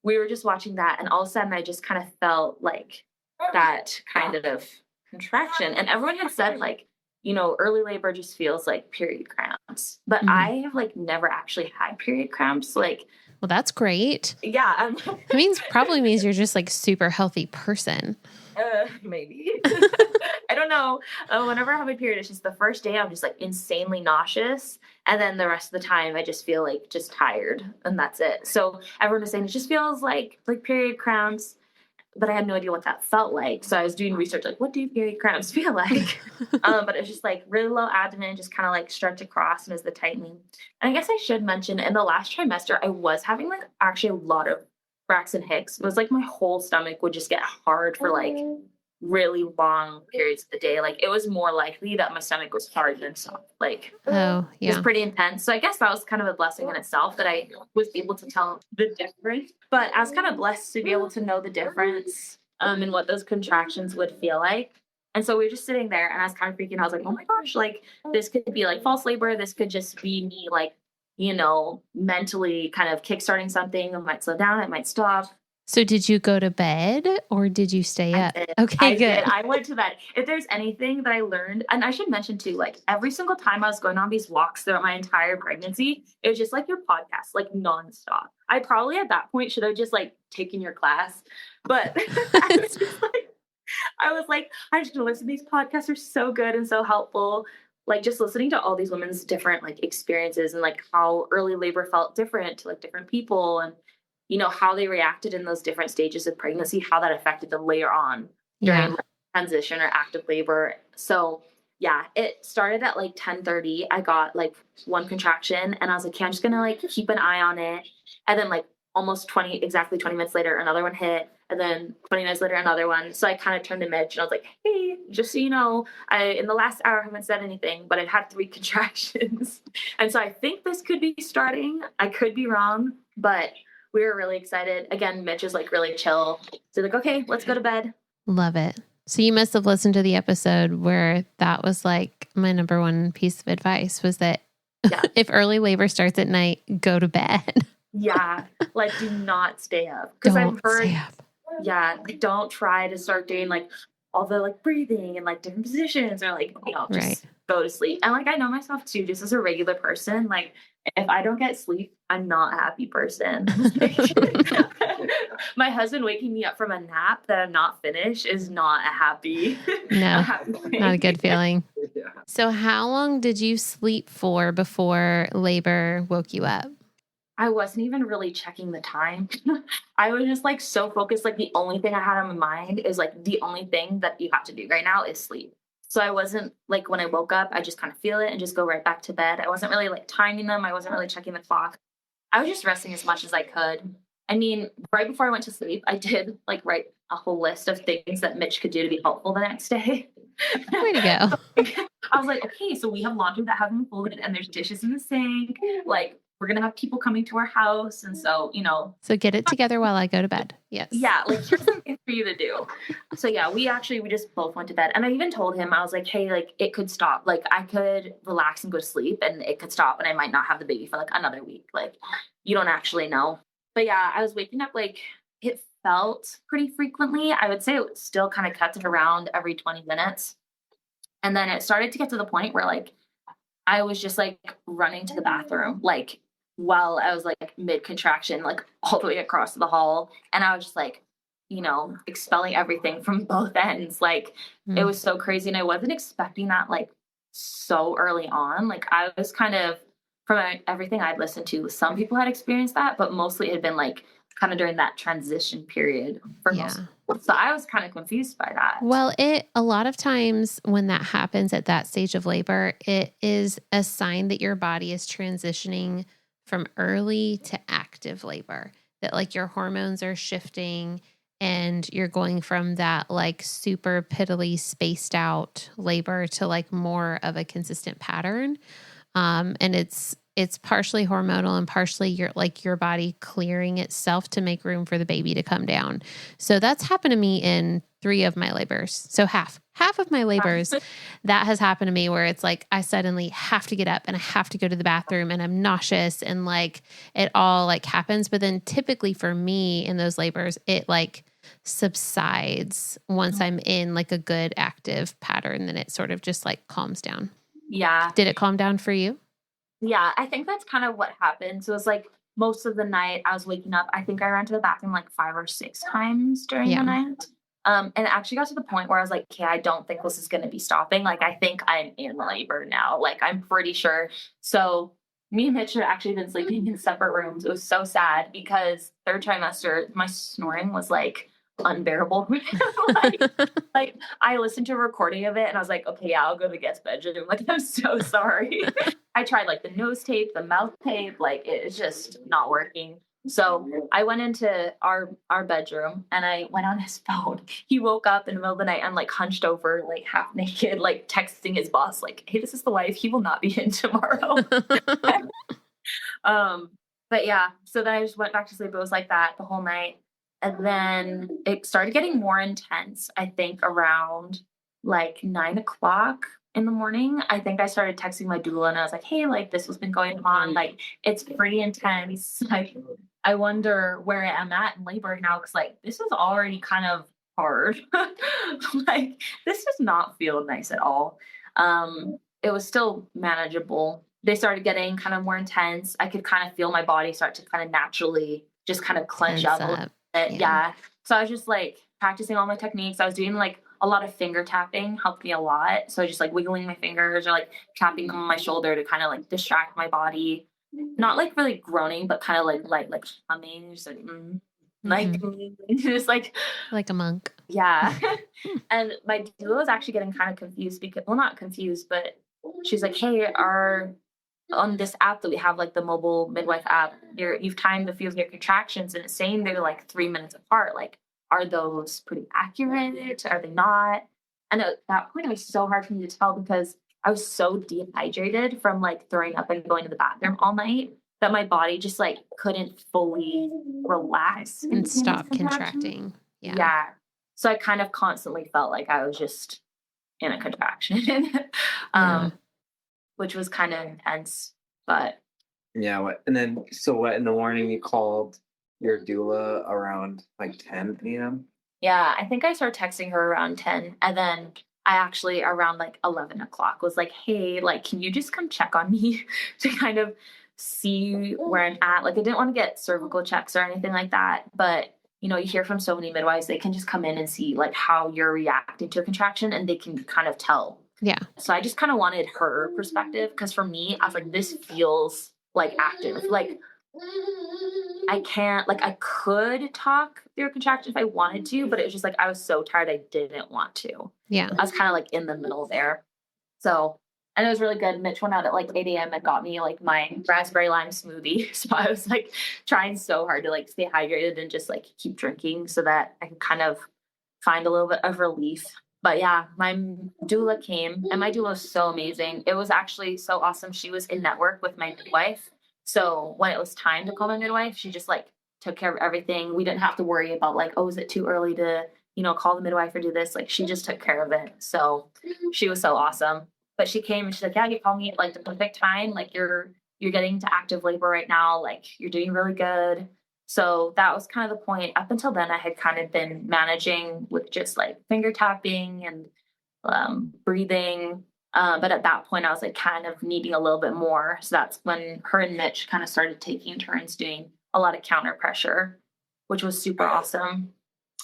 we were just watching that, and all of a sudden I just kind of felt like that kind of contraction. And everyone had said like, early labor just feels like period cramps, but I have like never actually had period cramps. Like, well, that's great. Yeah. It probably means you're just like super healthy person. Maybe. I don't know. Whenever I have my period, it's just the first day I'm just like insanely nauseous. And then the rest of the time I just feel like just tired, and that's it. So everyone was saying it just feels like period cramps. But I had no idea what that felt like. So I was doing research, like, what do period cramps feel like? But it was just like really low abdomen, just kind of like stretch across, and is the tightening. And I guess I should mention in the last trimester, I was having like actually a lot of Braxton Hicks. It was like my whole stomach would just get hard for like really long periods of the day. Like it was more likely that my stomach was hard than soft. Like, it was pretty intense. So I guess that was kind of a blessing in itself that I was able to tell the difference. But I was kind of blessed to be able to know the difference in what those contractions would feel like. And so we were just sitting there, and I was kind of freaking out. I was like, oh my gosh, like this could be like false labor. This could just be me like, mentally kind of kickstarting something. It might slow down. It might stop. So did you go to bed or did you stay up? Okay, good. I went to bed. If there's anything that I learned, and I should mention too, like every single time I was going on these walks throughout my entire pregnancy, it was just like your podcast, like nonstop. I probably at that point should have just like taken your class, but I was just like I was like, I'm just gonna listen. These podcasts are so good and so helpful. Like just listening to all these women's different like experiences and like how early labor felt different to like different people and how they reacted in those different stages of pregnancy, how that affected them later on during Yeah. transition or active labor. So yeah, it started at like 10:30. I got like one contraction and I was like, okay, I'm just gonna like keep an eye on it. And then like almost exactly 20 minutes later, another one hit. And then 20 minutes later, another one. So I kind of turned to Mitch and I was like, hey, just so you know, in the last hour, I haven't said anything, but I've had 3 contractions. And so I think this could be starting. I could be wrong, but we were really excited. Again, Mitch is like really chill. So like, okay, let's go to bed. Love it. So you must have listened to the episode where that was like my number one piece of advice was that if early labor starts at night, go to bed. Yeah. Like do not stay up. Because I've heard, stay up. Yeah, like don't try to start doing like all the like breathing and like different positions or like, just go to sleep. And like I know myself too, just as a regular person, like if I don't get sleep, I'm not a happy person. My husband waking me up from a nap that I'm not finished is not a happy not a good feeling. Yeah. So how long did you sleep for before labor woke you up? I wasn't even really checking the time. I was just like so focused. Like the only thing I had on my mind is like the only thing that you have to do right now is sleep. So I wasn't like when I woke up, I just kind of feel it and just go right back to bed. I wasn't really like timing them. I wasn't really checking the clock. I was just resting as much as I could. I mean, right before I went to sleep, I did like write a whole list of things that Mitch could do to be helpful the next day. Way to go. I was like, okay, so we have laundry that hasn't been folded and there's dishes in the sink. Like, we're going to have people coming to our house. And so, So get it together while I go to bed. Yes. Yeah. Like, here's something for you to do. So yeah, we just both went to bed. And I even told him, I was like, hey, like it could stop. Like I could relax and go to sleep and it could stop. And I might not have the baby for like another week. Like you don't actually know. But yeah, I was waking up, like it felt pretty frequently. I would say it still kind of cuts it around every 20 minutes. And then it started to get to the point where like, I was just like running to the bathroom, like while I was like mid contraction, like all the way across the hall. And I was just like, expelling everything from both ends. Like it was so crazy. And I wasn't expecting that like so early on. Like I was kind of, from everything I'd listened to, some people had experienced that, but mostly it had been like kind of during that transition period for most people. So I was kind of confused by that. Well, a lot of times when that happens at that stage of labor, it is a sign that your body is transitioning from early to active labor, that like your hormones are shifting and you're going from that like super piddly spaced out labor to like more of a consistent pattern. And it's partially hormonal and partially your body clearing itself to make room for the baby to come down. So that's happened to me in 3 of my labors. So half of my labors, that has happened to me where it's like, I suddenly have to get up and I have to go to the bathroom and I'm nauseous and like it all like happens. But then typically for me in those labors, it like subsides once I'm in like a good active pattern, then it sort of just like calms down. Yeah. Did it calm down for you? Yeah, I think that's kind of what happened. So it was like most of the night I was waking up. I think I ran to the bathroom like 5 or 6 times during the night. And it actually got to the point where I was like, okay, I don't think this is going to be stopping. Like, I think I'm in labor now. Like, I'm pretty sure. So me and Mitch had actually been sleeping in separate rooms. It was so sad because 3rd trimester, my snoring was like unbearable. like I listened to a recording of it and I was like, okay, yeah, I'll go to the guest bedroom. Like, I'm so sorry. I tried like the nose tape, the mouth tape, like it's just not working. So I went into our bedroom and I went on his phone. He woke up in the middle of the night and like hunched over, like half naked, like texting his boss, like, hey, this is the wife. He will not be in tomorrow. But yeah, so then I just went back to sleep. It was like that the whole night. And then it started getting more intense, I think around like 9 o'clock in the morning. I think I started texting my doula and I was like, hey, like this has been going on. Like it's pretty intense. Like I wonder where I'm at in labor now. Cause like, this is already kind of hard. Like this does not feel nice at all. It was still manageable. They started getting kind of more intense. I could kind of feel my body start to kind of naturally just kind of clench up a little bit. Yeah. So I was just like, practicing all my techniques. I was doing like a lot of finger tapping, helped me a lot. So just like wiggling my fingers or like tapping on my shoulder to kind of like distract my body. Not like really groaning, but kind of like humming, just like just like a monk. Yeah. And my doula was actually getting kind of confused because, well, not confused, but she's like, hey, on this app that we have, like the mobile midwife app, you've timed a few of your contractions and it's saying they're like 3 minutes apart. Like, are those pretty accurate? Are they not? And at that point, it was so hard for me to tell because I was so dehydrated from like throwing up and going to the bathroom all night that my body just like couldn't fully relax and stop contracting. Yeah. So I kind of constantly felt like I was just in a contraction, which was kind of intense, but. Yeah. And then, so what, in the morning you called your doula around like 10 p.m.? Yeah. I think I started texting her around 10. And then I actually around like 11 o'clock was like, hey, like, can you just come check on me to kind of see where I'm at? Like, I didn't want to get cervical checks or anything like that, but you know, you hear from so many midwives, they can just come in and see like how you're reacting to a contraction and they can kind of tell. Yeah. So I just kind of wanted her perspective because for me, I was like, this feels like active. Like I can't, like I could talk through a contraction if I wanted to, but it was just like I was so tired I didn't want to. Yeah. I was kind of like in the middle there. So, and it was really good. Mitch went out at like 8 a.m. and got me like my raspberry lime smoothie. So I was like trying so hard to like stay hydrated and just like keep drinking so that I could kind of find a little bit of relief. But yeah, my doula came and my doula was so amazing. It was actually so awesome. She was in network with my midwife. So when it was time to call my midwife, she just like took care of everything. We didn't have to worry about like, oh, is it too early to, you know, call the midwife or do this? Like she just took care of it. So she was so awesome. But she came and she's like, yeah, you called me at like the perfect time. Like you're getting to active labor right now. Like you're doing really good. So that was kind of the point. Up until then, I had kind of been managing with just like finger tapping and breathing. But at that point, I was like kind of needing a little bit more. So that's when her and Mitch kind of started taking turns doing a lot of counter pressure, which was super awesome.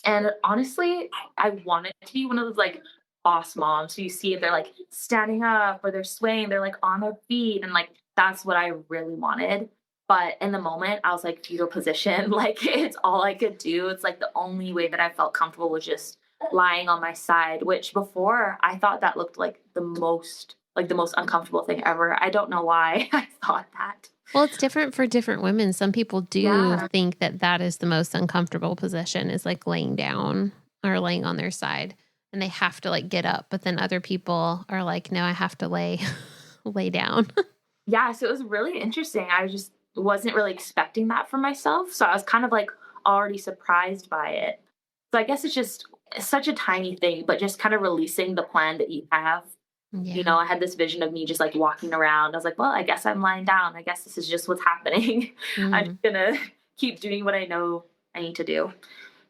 And honestly, I wanted to be one of those like boss moms. So you see they're like standing up or they're swaying, they're like on their feet. And like, that's what I really wanted. But in the moment, I was like fetal position. Like it's all I could do. It's like the only way that I felt comfortable was just lying on my side, which before I thought that looked like the most uncomfortable thing ever. I don't know why I thought that. Well, it's different for different women. Some people do think that that is the most uncomfortable position is like laying down or laying on their side and they have to like get up. But then other people are like, no, I have to lay down. Yeah. So it was really interesting. I just wasn't really expecting that for myself. So I was kind of like already surprised by it. So I guess it's such a tiny thing, but just kind of releasing the plan that you have. Yeah. You know, I had this vision of me just like walking around. I was like, well, I guess I'm lying down. I guess this is just what's happening. I'm just going to keep doing what I know I need to do.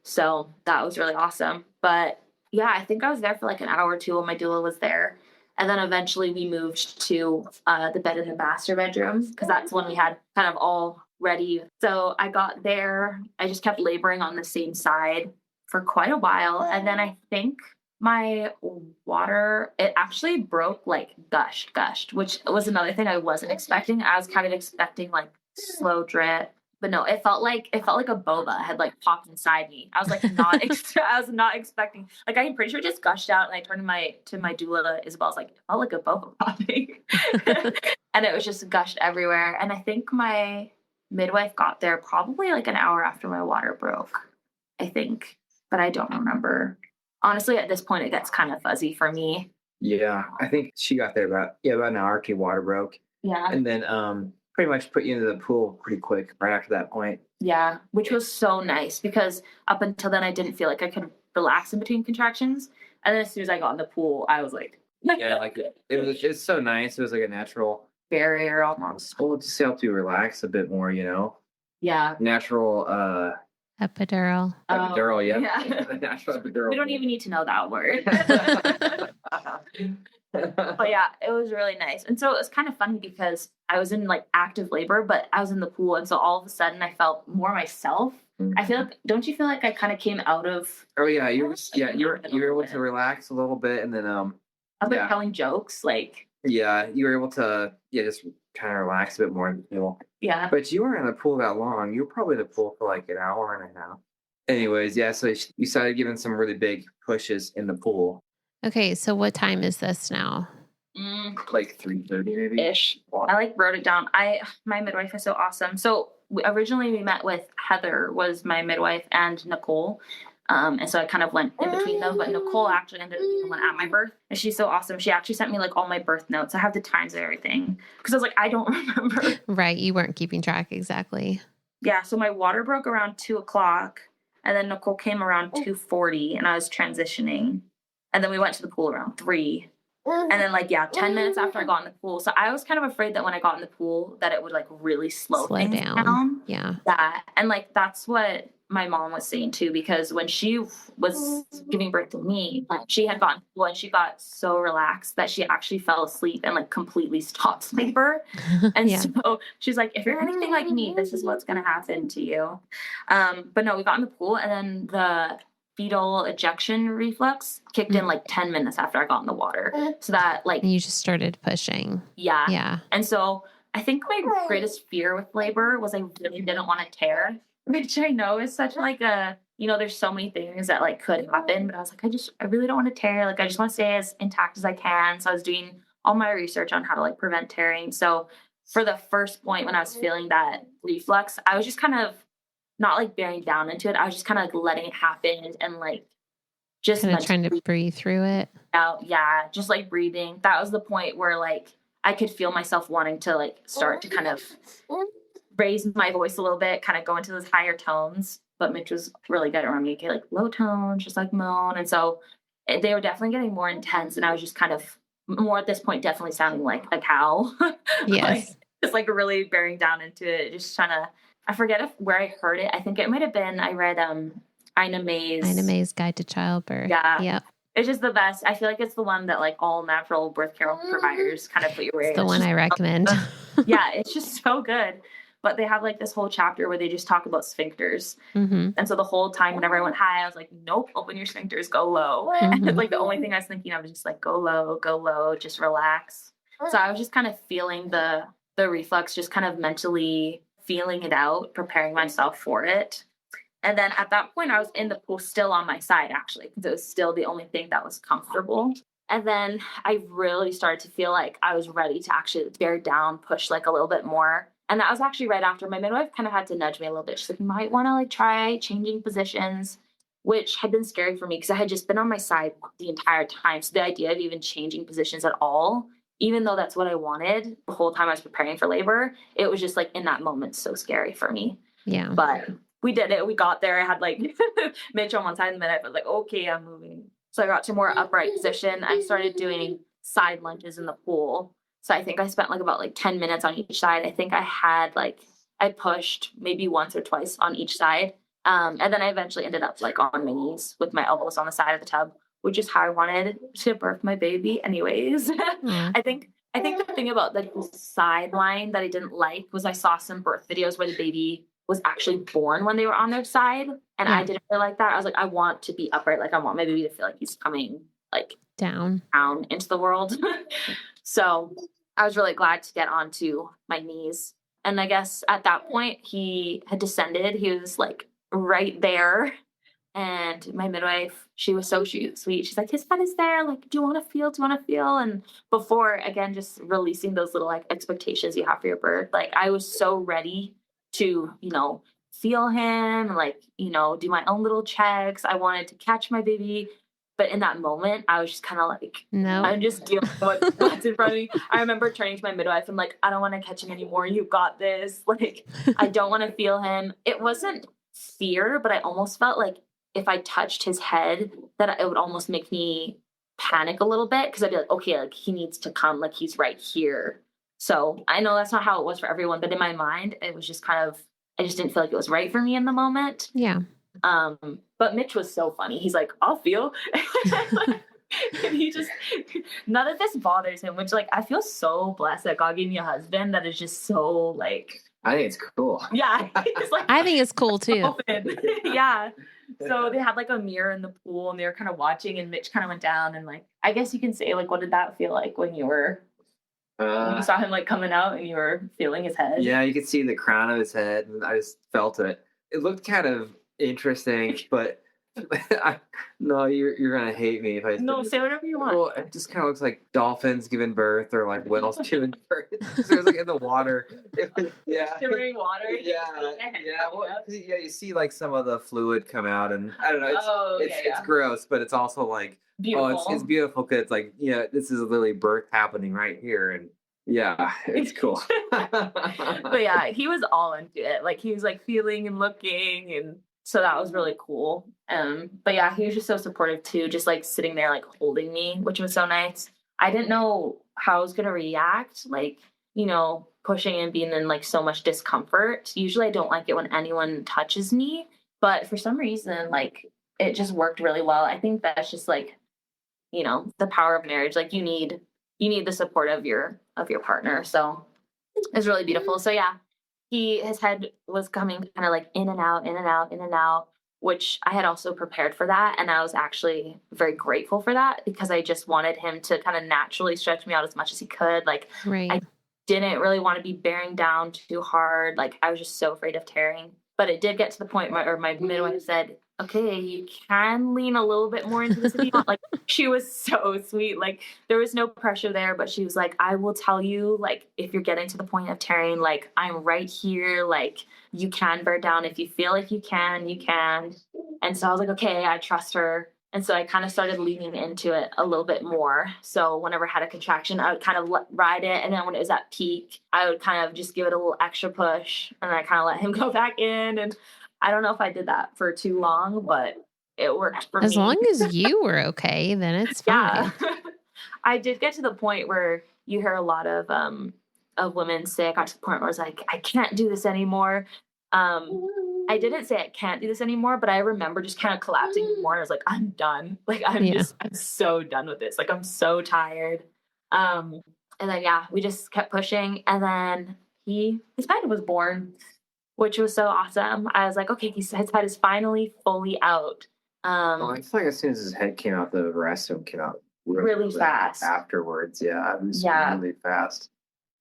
So that was really awesome. But yeah, I think I was there for like an hour or two when my doula was there. And then eventually we moved to the bed in the master bedroom because that's when we had kind of all ready. So I got there. I just kept laboring on the same side for quite a while. And then I think my water, it actually broke, like gushed, which was another thing I wasn't expecting. I was kind of expecting like slow drip, but no, it felt like a boba had like popped inside me. I was like I was not expecting, like I'm pretty sure it just gushed out. And I turned to my doula, Isabel's like, it felt like a boba popping. And it was just gushed everywhere. And I think my midwife got there probably like an hour after my water broke, I think, but I don't remember. Honestly, at this point, it gets kind of fuzzy for me. Yeah, I think she got there about an hour after water broke. Yeah. And then pretty much put you into the pool pretty quick right after that point. Yeah, which was so nice because up until then, I didn't feel like I could relax in between contractions. And then as soon as I got in the pool, I was like... yeah, like it's so nice. It was like a natural... barrier almost. Well, it just helped you relax a bit more, you know? Yeah. Natural... epidural. Epidural, yeah. Yeah. Natural epidural. We don't even need to know that word. But yeah, it was really nice. And so it was kind of funny because I was in like active labor, but I was in the pool. And so all of a sudden I felt more myself. I feel like, don't you feel like I kind of came out of? Oh yeah, you were able to relax a little bit, and then I was like telling jokes, like yeah, you were able to just kind of relax a bit more in the pool. yeah. But you weren't in the pool that long. You were probably in the pool for like an hour and a half. Anyways, yeah, so you started giving some really big pushes in the pool. Okay, so what time is this now? Like 3:30 maybe? Ish. I like wrote it down. My midwife is so awesome. So originally we met with Heather, was my midwife, and Nicole. And so I kind of went in between them, but Nicole actually ended up being the one at my birth. And she's so awesome. She actually sent me like all my birth notes. I have the times and everything. Because I was like, I don't remember. Right. You weren't keeping track exactly. Yeah. So my water broke around 2:00. And then Nicole came around 2:40 and I was transitioning. And then we went to the pool around 3. And then 10 minutes after I got in the pool. So I was kind of afraid that when I got in the pool that it would like really slow things down. Yeah. That. And like, that's what my mom was saying too, because when she was giving birth to me, she had gotten well, and she got so relaxed that she actually fell asleep and like completely stopped labor. And so she's like, if you're anything like me, this is what's going to happen to you. But no, we got in the pool, and then the fetal ejection reflex kicked in like 10 minutes after I got in the water. So that like and you just started pushing. Yeah. And so I think my greatest fear with labor was I really didn't want to tear, which I know is such like a, there's so many things that like could happen, but I was like, I really don't want to tear. Like, I just want to stay as intact as I can. So I was doing all my research on how to like prevent tearing. So for the first point when I was feeling that reflux, I was just kind of not like bearing down into it. I was just kind of like letting it happen and like just kind of trying to breathe through it. Out. Yeah. Just like breathing. That was the point where like I could feel myself wanting to like start to kind of raise my voice a little bit, kind of go into those higher tones. But Mitch was really good around me. Okay, like low tones, just like moan. And so they were definitely getting more intense. And I was just kind of more at this point, definitely sounding like a cow. Yes. Just like really bearing down into it, just trying to, I forget where I heard it. I think it might have been, I read Ina May's Guide to Childbirth. Yeah. Yep. It's just the best. I feel like it's the one that like all natural birth care providers kind of put you It's the one I recommend. Yeah, it's just so good. But they have like this whole chapter where they just talk about sphincters. Mm-hmm. And so the whole time whenever I went high, I was like, nope, open your sphincters, go low. Mm-hmm. And like the only thing I was thinking of was just like go low, just relax. So I was just kind of feeling the reflux, just kind of mentally feeling it out, preparing myself for it. And then at that point, I was in the pool still on my side, actually, because it was still the only thing that was comfortable. And then I really started to feel like I was ready to actually bear down, push like a little bit more. And that was actually right after my midwife kind of had to nudge me a little bit. She's like, you might want to like try changing positions, which had been scary for me because I had just been on my side the entire time. So the idea of even changing positions at all, even though that's what I wanted the whole time I was preparing for labor, it was just like in that moment so scary for me. Yeah. But we did it. We got there. I had like Mitch on one side, and then I was like, okay, I'm moving. So I got to more upright position. I started doing side lunges in the pool. So I think I spent like about like 10 minutes on each side. I think I pushed maybe once or twice on each side. And then I eventually ended up like on my knees with my elbows on the side of the tub, which is how I wanted to birth my baby anyways. I think the thing about the sideline that I didn't like was I saw some birth videos where the baby was actually born when they were on their side. And I didn't feel like that. I was like, I want to be upright. Like I want my baby to feel like he's coming like down into the world. So I was really glad to get onto my knees. And I guess at that point he had descended. He was like right there. And my midwife, she was so sweet. She's like, his head is there. Like, do you want to feel? And before, again, just releasing those little like expectations you have for your birth. Like I was so ready to, feel him, like, do my own little checks. I wanted to catch my baby. But in that moment, I was just kind of like, no, I'm just dealing with what's in front of me. I remember turning to my midwife and like, I don't want to catch him anymore. You got this. Like, I don't want to feel him. It wasn't fear, but I almost felt like if I touched his head, that it would almost make me panic a little bit. Cause I'd be like, okay, like he needs to come, like he's right here. So I know that's not how it was for everyone, but in my mind, it was just kind of, I just didn't feel like it was right for me in the moment. Yeah. But Mitch was so funny. He's like, I'll feel. And he just, none of this bothers him, which like, I feel so blessed that God gave me a husband that is just so like, I think it's cool. yeah. It's like, I think it's cool too. open. Yeah. So they had like a mirror in the pool and they were kind of watching and Mitch kind of went down and like, I guess you can say like, what did that feel like when you saw him like coming out and you were feeling his head? Yeah, you could see the crown of his head and I just felt it. It looked kind of interesting, but no, you're gonna hate me if I say whatever you want. Well, it just kind of looks like dolphins giving birth or like whales giving birth. So it was like in the water. Yeah. Shimmering water. Yeah. Well, yeah, you see like some of the fluid come out, and I don't know. It's gross, but it's also like beautiful. It's beautiful because it's like this is literally birth happening right here, and yeah, it's cool. But yeah, he was all into it. Like he was like feeling and looking, and so that was really cool. But yeah, he was just so supportive too, just like sitting there like holding me, which was so nice. I didn't know how I was gonna react, like, pushing and being in like so much discomfort. Usually I don't like it when anyone touches me, but for some reason, like it just worked really well. I think that's just like, the power of marriage. Like you need the support of your partner. So it's really beautiful. So yeah, his head was coming kind of like in and out, in and out, in and out, which I had also prepared for that. And I was actually very grateful for that because I just wanted him to kind of naturally stretch me out as much as he could. Like right. I didn't really want to be bearing down too hard. Like I was just so afraid of tearing. But it did get to the point where my midwife said, okay, you can lean a little bit more into this if you want. Like she was so sweet. Like there was no pressure there, but she was like, I will tell you, like, if you're getting to the point of tearing, like I'm right here. Like you can bear down. If you feel like you can, you can. And so I was like, okay, I trust her. And so I kind of started leaning into it a little bit more. So whenever I had a contraction, I would kind of ride it. And then when it was at peak, I would kind of just give it a little extra push. And I kind of let him go back in. And I don't know if I did that for too long, but it worked for me. As long as you were okay, then it's fine. Yeah. I did get to the point where you hear a lot of women say, I got to the point where I was like, I can't do this anymore. I didn't say I can't do this anymore, but I remember just kind of collapsing more. And I was like, I'm done. Like, I'm so done with this. Like, I'm so tired. And then, we just kept pushing. And then his head was born, which was so awesome. I was like, okay, his head is finally fully out. I feel like as soon as his head came out, the rest of him came out really fast afterwards. Yeah, it was really fast.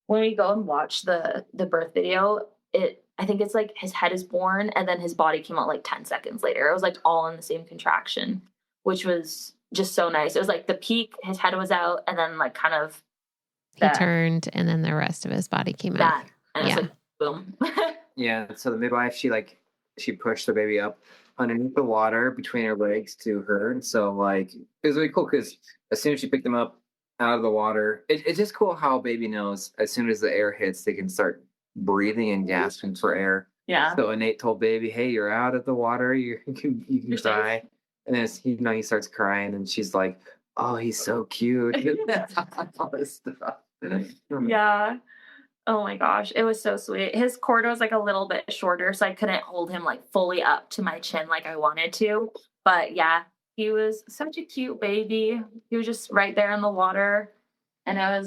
When we go and watch the birth video, I think it's like his head is born and then his body came out like 10 seconds later. It was like all in the same contraction, which was just so nice. It was like the peak, his head was out, and then like kind of he turned and then the rest of his body came out. And it was like boom. Yeah. So the midwife, she pushed the baby up underneath the water between her legs to her. And so like it was really cool because as soon as she picked them up out of the water, it's just cool how a baby knows as soon as the air hits, they can start breathing and gasping for air. Yeah. So Nate told baby, hey, you're out of the water. You can cry. And then he starts crying and she's like, oh, he's so cute. All this stuff. Yeah. Oh my gosh. It was so sweet. His cord was like a little bit shorter, so I couldn't hold him like fully up to my chin like I wanted to. But yeah, he was such a cute baby. He was just right there in the water. And it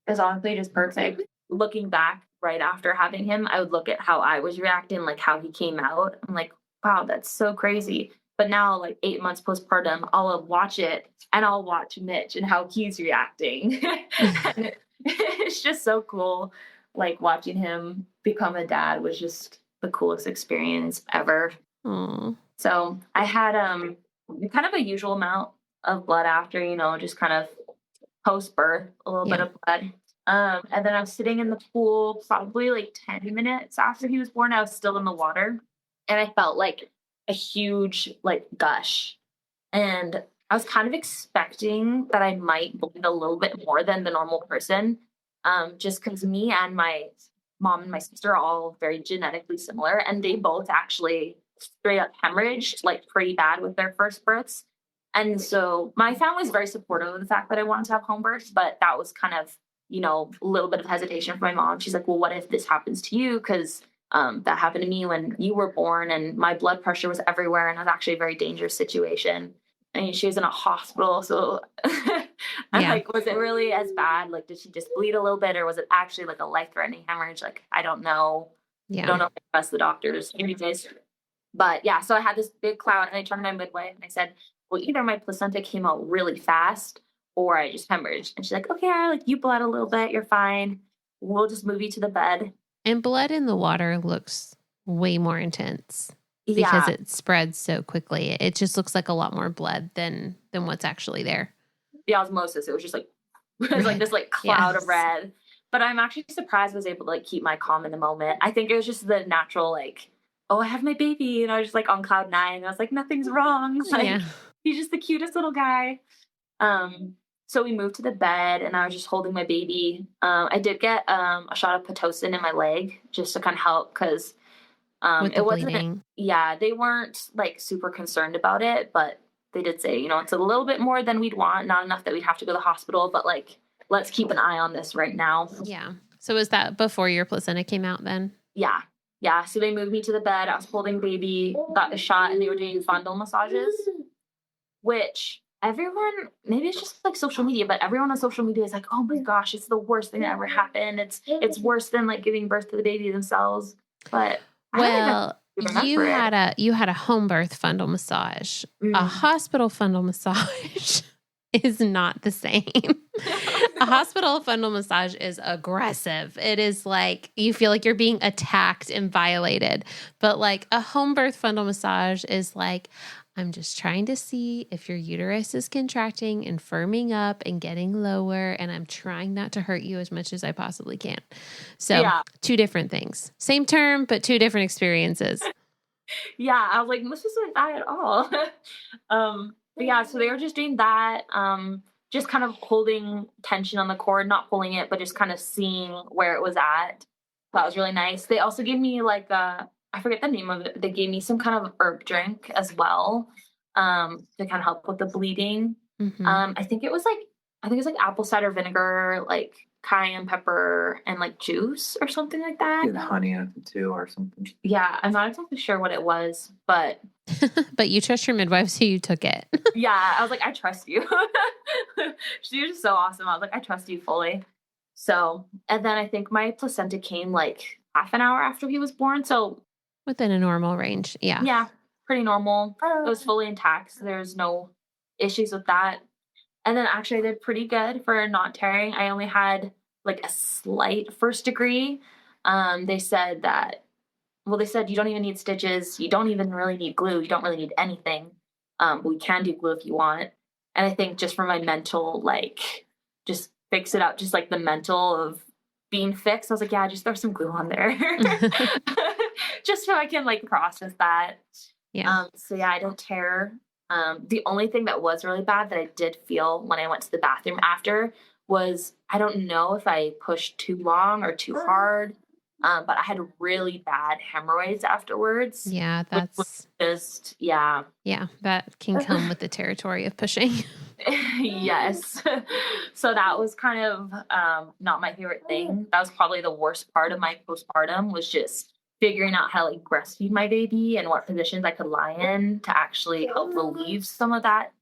was honestly just perfect. Looking back right after having him, I would look at how I was reacting, like how he came out. I'm like, wow, that's so crazy. But now, like 8 months postpartum, I'll watch it and I'll watch Mitch and how he's reacting. And it's just so cool. Like watching him become a dad was just the coolest experience ever. Aww. So I had kind of a usual amount of blood after, just kind of post birth, a little bit of blood. And then I was sitting in the pool probably like 10 minutes after he was born. I was still in the water and I felt like a huge like gush. And I was kind of expecting that I might bleed a little bit more than the normal person. Just because me and my mom and my sister are all very genetically similar. And they both actually straight up hemorrhaged like pretty bad with their first births. And so my family was very supportive of the fact that I wanted to have home births, but that was kind of, a little bit of hesitation for my mom. She's like, well, what if this happens to you? Because that happened to me when you were born and my blood pressure was everywhere and it was actually a very dangerous situation. I mean, she was in a hospital, so I'm Yeah. like, was it really as bad? Like, did she just bleed a little bit, or was it actually like a life-threatening hemorrhage? Like, I don't know. I Yeah. don't know if I trust the doctors. Anyways, but yeah, so I had this big cloud, and I turned to my midwife and I said, "Well, either my placenta came out really fast, or I just hemorrhaged." And she's like, "Okay, like you bled a little bit, you're fine. We'll just move you to the bed." And blood in the water looks way more intense because Yeah, it spreads so quickly. It just looks like a lot more blood than what's actually there. the osmosis. It was just like it was like Red. this like cloud of Yes. red. But I'm actually surprised I was able to like keep my calm in the moment. I think it was just the natural like, oh, I have my baby, and I was just like on cloud nine. I was like, nothing's wrong. Yeah. Like he's just the cutest little guy. Um, so we moved to the bed, and I was just holding my baby. I did get a shot of pitocin in my leg just to kind of help because With the it wasn't. bleeding. Yeah, they weren't like super concerned about it, but they did say, it's a little bit more than we'd want, not enough that we'd have to go to the hospital, but like let's keep an eye on this right now. Yeah. So was that before your placenta came out then? Yeah. Yeah. So they moved me to the bed. I was holding baby, got the shot, and they were doing fondle massages, which everyone, maybe it's just like social media, but everyone on social media is like, oh my gosh, it's the worst thing that ever happened. It's worse than like giving birth to the baby themselves. But I Well, don't even remember you had a home birth fundal massage. A hospital fundal massage is not the same. A hospital fundal massage is aggressive. It is like you feel like you're being attacked and violated. But like a home birth fundal massage is like, I'm just trying to see if your uterus is contracting and firming up and getting lower, and I'm trying not to hurt you as much as I possibly can. So Yeah. two different things. Same term, but two different experiences. Yeah, I was like, this isn't bad at all. But yeah, so they were just doing that, just kind of holding tension on the cord, not pulling it, but just kind of seeing where it was at. That was really nice. They also gave me like I forget the name of it. They gave me some kind of herb drink as well, to kind of help with the bleeding. Mm-hmm. I think it's like apple cider vinegar, like cayenne pepper, and like juice or something like that. Get honey in it too, or something. Yeah, I'm not exactly sure what it was, but But you trust your midwife, so you took it. yeah, I was like, I trust you. She was just so awesome. I was like, I trust you fully. So, and then I think my placenta came like half an hour after he was born. So, Within a normal range. Yeah. yeah, pretty normal. It was fully intact. So there's no issues with that. And then actually, I did pretty good for not tearing. I only had like a slight first degree. They said you don't even need stitches. You don't even really need glue. You don't really need anything. But we can do glue if you want. And I think just for my mental, like, just fix it up, just like the mental of being fixed. I was like, yeah, just throw some glue on there. Just so I can like process that. Yeah. So yeah, I don't tear. The only thing that was really bad that I did feel when I went to the bathroom after was, I don't know if I pushed too long or too hard, but I had really bad hemorrhoids afterwards. Yeah, Which was just, yeah. Yeah, that can come with the territory of pushing. Yes. So that was kind of not my favorite thing. That was probably the worst part of my postpartum, was just figuring out how to like breastfeed my baby and what positions I could lie in to actually help relieve some of that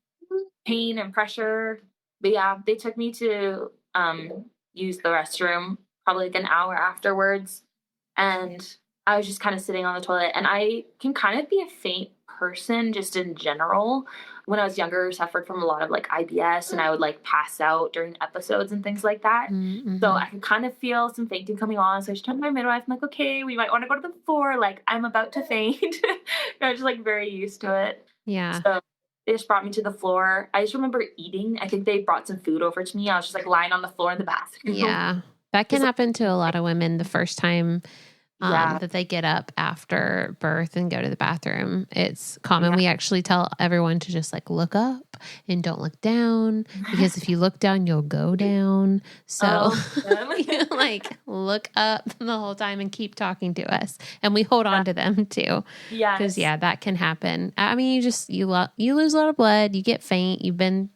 pain and pressure. But yeah, they took me to use the restroom probably like an hour afterwards. And I was just kind of sitting on the toilet, and I can kind of be a faint person just in general. When I was younger, I suffered from a lot of like IBS, and I would like pass out during episodes and things like that. Mm-hmm. So I could kind of feel some fainting coming on. So I just turned to my midwife. I'm like, okay, we might want to go to the floor. Like, I'm about to faint. I was just like very used to it. Yeah. So they just brought me to the floor. I just remember eating. I think they brought some food over to me. I was just like lying on the floor in the bathroom. Yeah. That can happen to a lot of women the first time that they get up after birth and go to the bathroom. It's common. Yeah. We actually tell everyone to just like look up and don't look down, because if you look down, you'll go down. So like look up the whole time and keep talking to us, and we hold on to them too. Yeah. Because that can happen. I mean, you lose a lot of blood, you get faint, you've been,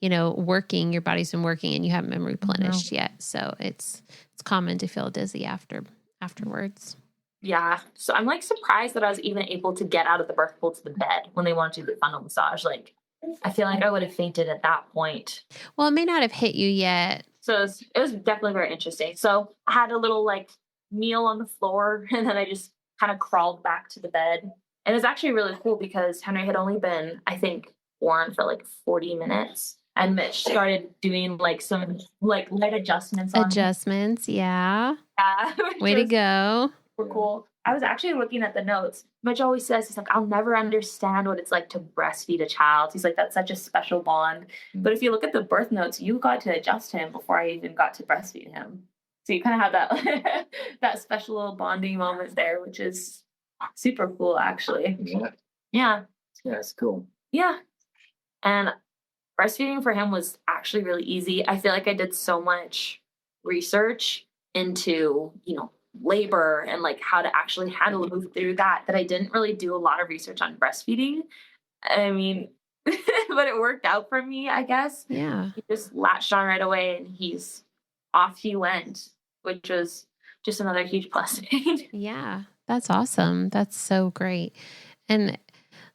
working, your body's been working and you haven't been replenished yet. So it's common to feel dizzy afterwards. Yeah. So I'm like surprised that I was even able to get out of the birth pool to the bed when they wanted to do the fundal massage. Like, I feel like I would have fainted at that point. Well, it may not have hit you yet. So it was definitely very interesting. So I had a little like meal on the floor and then I just kind of crawled back to the bed. And it was actually really cool because Henry had only been, I think, born for like 40 minutes. And Mitch started doing like some like light adjustments on him. Adjustments, yeah. Yeah. Way to go. Super cool. I was actually looking at the notes. Mitch always says, he's like, I'll never understand what it's like to breastfeed a child. He's like, that's such a special bond. But if you look at the birth notes, you got to adjust him before I even got to breastfeed him. So you kind of have that that special little bonding moment there, which is super cool, actually. Yeah. Yeah. Yeah, it's cool. Yeah. And breastfeeding for him was actually really easy. I feel like I did so much research into, labor and like how to actually handle and move through that I didn't really do a lot of research on breastfeeding. I mean, but it worked out for me, I guess. Yeah. He just latched on right away and off he went, which was just another huge blessing. Yeah. That's awesome. That's so great. And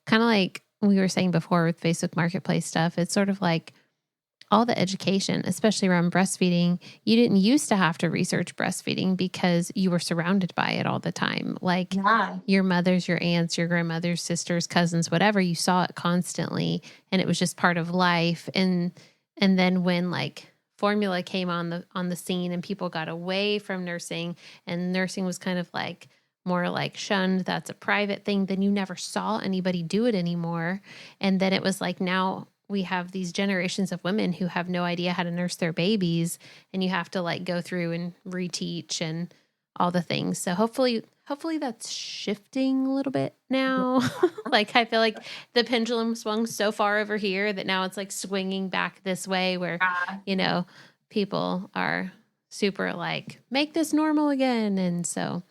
kind of like we were saying before with Facebook Marketplace stuff, it's sort of like all the education, especially around breastfeeding. You didn't used to have to research breastfeeding because you were surrounded by it all the time. Like your mothers, your aunts, your grandmothers, sisters, cousins, whatever, you saw it constantly and it was just part of life. And then when like formula came on the scene and people got away from nursing and nursing was kind of like more like shunned, that's a private thing, then you never saw anybody do it anymore. And then it was like, now we have these generations of women who have no idea how to nurse their babies, and you have to like go through and reteach and all the things. So hopefully that's shifting a little bit now. Like I feel like the pendulum swung so far over here that now it's like swinging back this way where, people are super like, make this normal again. And so,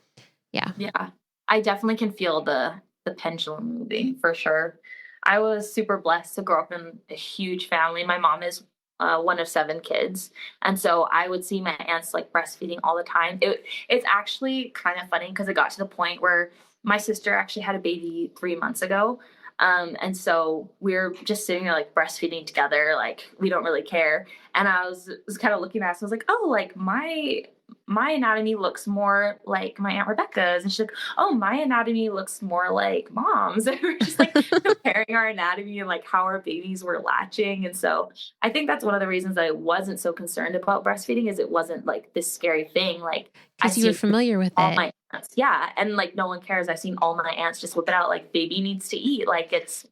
yeah. Yeah. I definitely can feel the pendulum moving for sure. I was super blessed to grow up in a huge family. My mom is one of 7 kids. And so I would see my aunts like breastfeeding all the time. It's actually kind of funny because it got to the point where my sister actually had a baby 3 months ago. And so we're just sitting there like breastfeeding together. Like we don't really care. And I was kind of looking at us. I was like, oh, like my anatomy looks more like my Aunt Rebecca's. And she's like, oh, my anatomy looks more like Mom's. And we're just like comparing our anatomy and like how our babies were latching. And so I think that's one of the reasons that I wasn't so concerned about breastfeeding is it wasn't like this scary thing. Like because you were familiar with all it. My aunts. Yeah. And like no one cares. I've seen all my aunts just whip it out like baby needs to eat. Like it's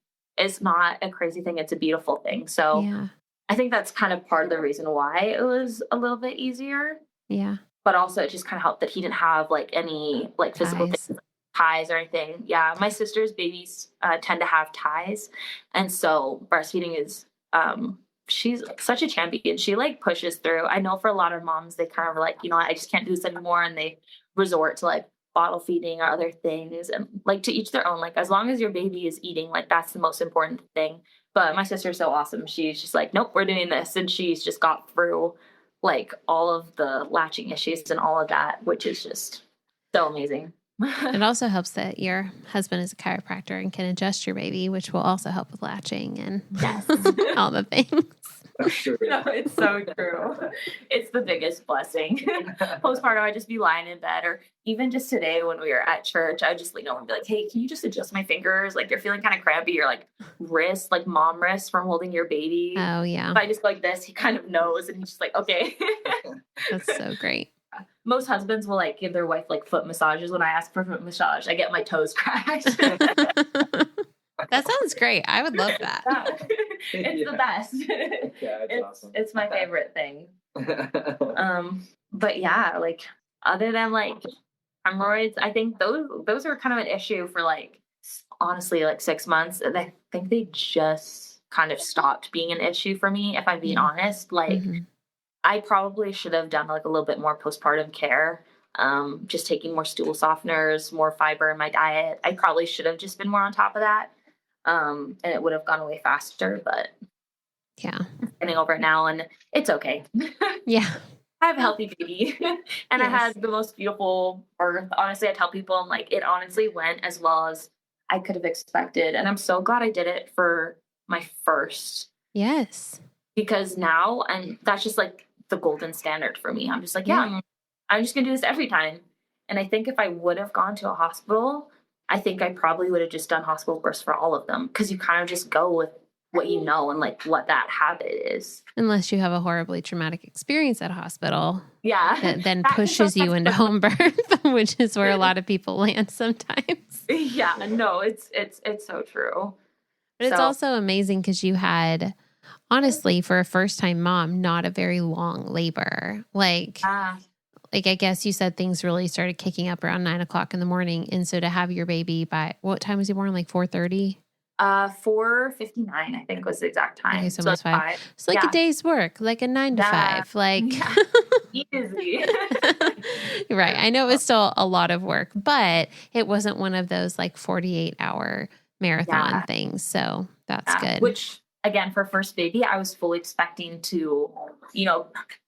not a crazy thing. It's a beautiful thing. So yeah. I think that's kind of part of the reason why it was a little bit easier. Yeah. But also it just kind of helped that he didn't have like any like physical ties or anything. Yeah. My sister's babies tend to have ties. And so breastfeeding is, she's such a champion. She like pushes through. I know for a lot of moms, they kind of are like, I just can't do this anymore. And they resort to like bottle feeding or other things and like to each their own, like as long as your baby is eating, like that's the most important thing. But my sister's so awesome. She's just like, nope, we're doing this. And she's just got through like all of the latching issues and all of that, which is just so amazing. It also helps that your husband is a chiropractor and can adjust your baby, which will also help with latching and all the things. That's true. No, it's so true. It's the biggest blessing. Postpartum, I'd just be lying in bed, or even just today when we were at church, I would just lean over and be like, hey, can you just adjust my fingers? Like they're feeling kind of crampy, or like wrist, like mom wrist from holding your baby. Oh, yeah. If I just go like this, he kind of knows and he's just like, okay. That's so great. Most husbands will like give their wife like foot massages. When I ask for foot massage, I get my toes cracked. That sounds great. I would love that. It's the best. Yeah, it's awesome. It's my favorite thing. But yeah, like other than like hemorrhoids, I think those are kind of an issue for like honestly like 6 months, and I think they just kind of stopped being an issue for me. If I'm being honest, like I probably should have done like a little bit more postpartum care. Just taking more stool softeners, more fiber in my diet. I probably should have just been more on top of that. And it would have gone away faster, but yeah, I'm getting over it now and it's okay. Yeah. I have a healthy baby and I had the most beautiful birth. Honestly, I tell people, I'm like, it honestly went as well as I could have expected. And I'm so glad I did it for my first. Yes. Because now, and that's just like the golden standard for me. I'm just like, I'm just going to do this every time. And I think if I would have gone to a hospital, I think I probably would have just done hospital births for all of them. Because you kind of just go with what you know and like what that habit is. Unless you have a horribly traumatic experience at a hospital. Yeah. That then pushes you into home birth, which is where a lot of people land sometimes. Yeah, no, it's so true. But it's also amazing because you had, honestly, for a first-time mom, not a very long labor. Like I guess you said things really started kicking up around 9 o'clock in the morning. And so to have your baby by, what time was you born? Like 4:30? 4:59, I think was the exact time. Okay, so almost 5. It's like a day's work, like a 9 to 5. Like easy. Right. I know it was still a lot of work, but it wasn't one of those like 48-hour marathon things. So that's good. Which, again, for first baby, I was fully expecting to,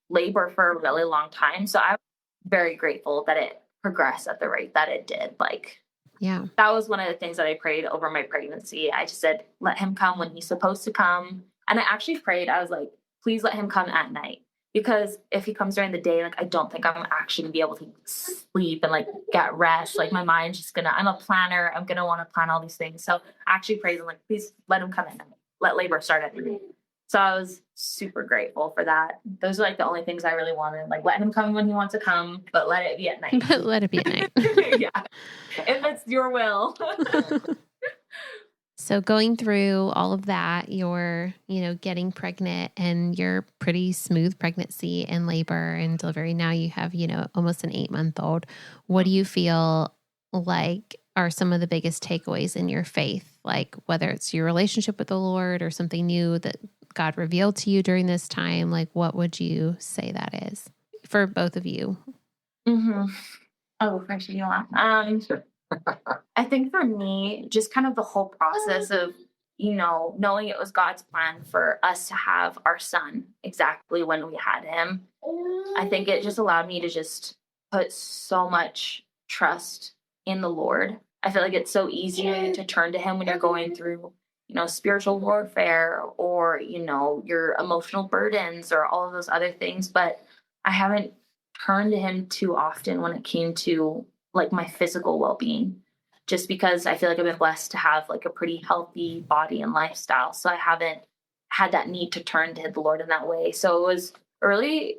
labor for a really long time. So I'm very grateful that it progressed at the rate that it did. Like, that was one of the things that I prayed over my pregnancy. I just said, let him come when he's supposed to come. And I actually prayed, I was like, please let him come at night. Because if he comes during the day, like, I don't think I'm actually going to be able to sleep and like get rest. Like my mind's just I'm a planner. I'm going to want to plan all these things. So I actually prayed, I'm like, please let him come at night. Let labor start at night. So I was super grateful for that. Those are like the only things I really wanted. Like, let him come when he wants to come, but let it be at night. But let it be at night. Yeah. If it's your will. So going through all of that, you're, getting pregnant and your pretty smooth pregnancy and labor and delivery. Now you have, almost an 8-month-old. What do you feel like are some of the biggest takeaways in your faith? Like whether it's your relationship with the Lord or something new that God revealed to you during this time, like what would you say that is for both of you? Mm-hmm. Oh, actually, you laugh. Sure. I think for me, just kind of the whole process of, knowing it was God's plan for us to have our son exactly when we had him. I think it just allowed me to just put so much trust in the Lord. I feel like it's so easy to turn to him when you're going through, spiritual warfare or, your emotional burdens or all of those other things. But I haven't turned to him too often when it came to like my physical well-being, just because I feel like I've been blessed to have like a pretty healthy body and lifestyle. So I haven't had that need to turn to the Lord in that way. So it was a really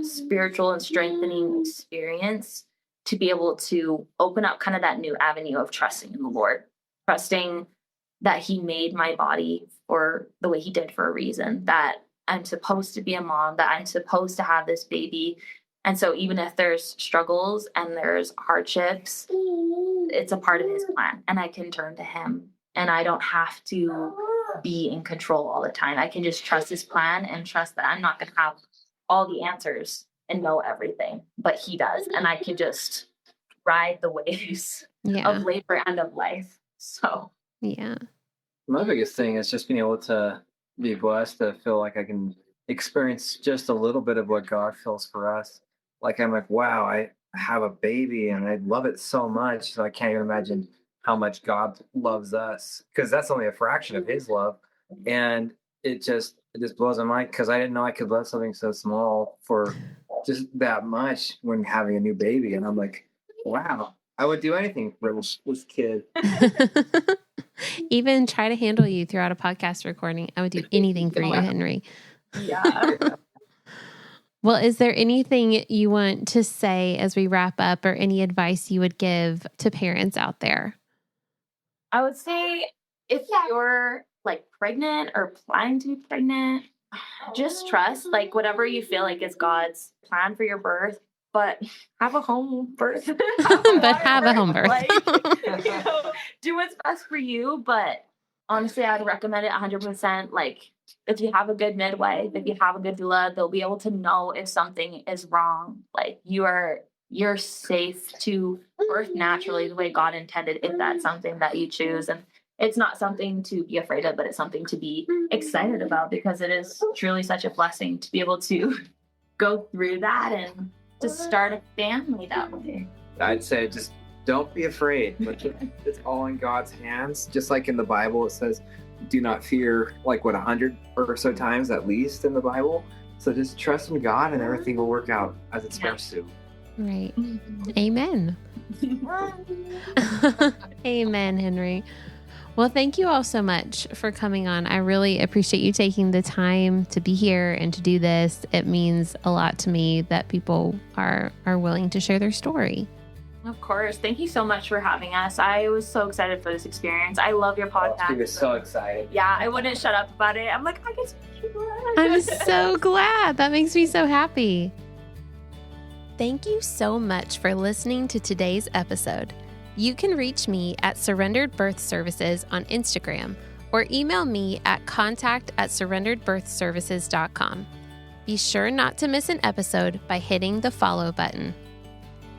spiritual and strengthening experience to be able to open up kind of that new avenue of trusting in the Lord, trusting that he made my body for the way he did for a reason, that I'm supposed to be a mom, that I'm supposed to have this baby. And so even if there's struggles and there's hardships, it's a part of his plan and I can turn to him and I don't have to be in control all the time. I can just trust his plan and trust that I'm not going to have all the answers and know everything, but he does. And I can just ride the waves of labor and of life. So, my biggest thing is just being able to be blessed to feel like I can experience just a little bit of what God feels for us. Like, I'm like, wow, I have a baby and I love it so much. So I can't even imagine how much God loves us, because that's only a fraction of his love. And it just blows my mind, because I didn't know I could love something so small for just that much when having a new baby. And I'm like, wow, I would do anything for this kid. Even try to handle you throughout a podcast recording. I would do anything for you, Henry. Yeah. Well, is there anything you want to say as we wrap up, or any advice you would give to parents out there? I would say if you're like pregnant or planning to be pregnant, just trust like whatever you feel like is God's plan for your birth, but have a home birth. Have a home birth. Like, do what's best for you. But honestly, I'd recommend it 100%. Like, if you have a good midwife, if you have a good doula, they'll be able to know if something is wrong. Like, you're safe to birth naturally the way God intended, if that's something that you choose. And it's not something to be afraid of, but it's something to be excited about, because it is truly such a blessing to be able to go through that and to start a family that way. I'd say just don't be afraid. It's all in God's hands. Just like in the Bible, it says, do not fear, 100 or so times at least in the Bible. So just trust in God and everything will work out as it's supposed to. Right. Amen. Amen, Henry. Well, thank you all so much for coming on. I really appreciate you taking the time to be here and to do this. It means a lot to me that people are willing to share their story. Of course. Thank you so much for having us. I was so excited for this experience. I love your podcast. She was so excited. Yeah, I wouldn't shut up about it. I'm like, I get to I'm so glad. That makes me so happy. Thank you so much for listening to today's episode. You can reach me at Surrendered Birth Services on Instagram or email me at contact@surrenderedbirthservices.com. Be sure not to miss an episode by hitting the follow button.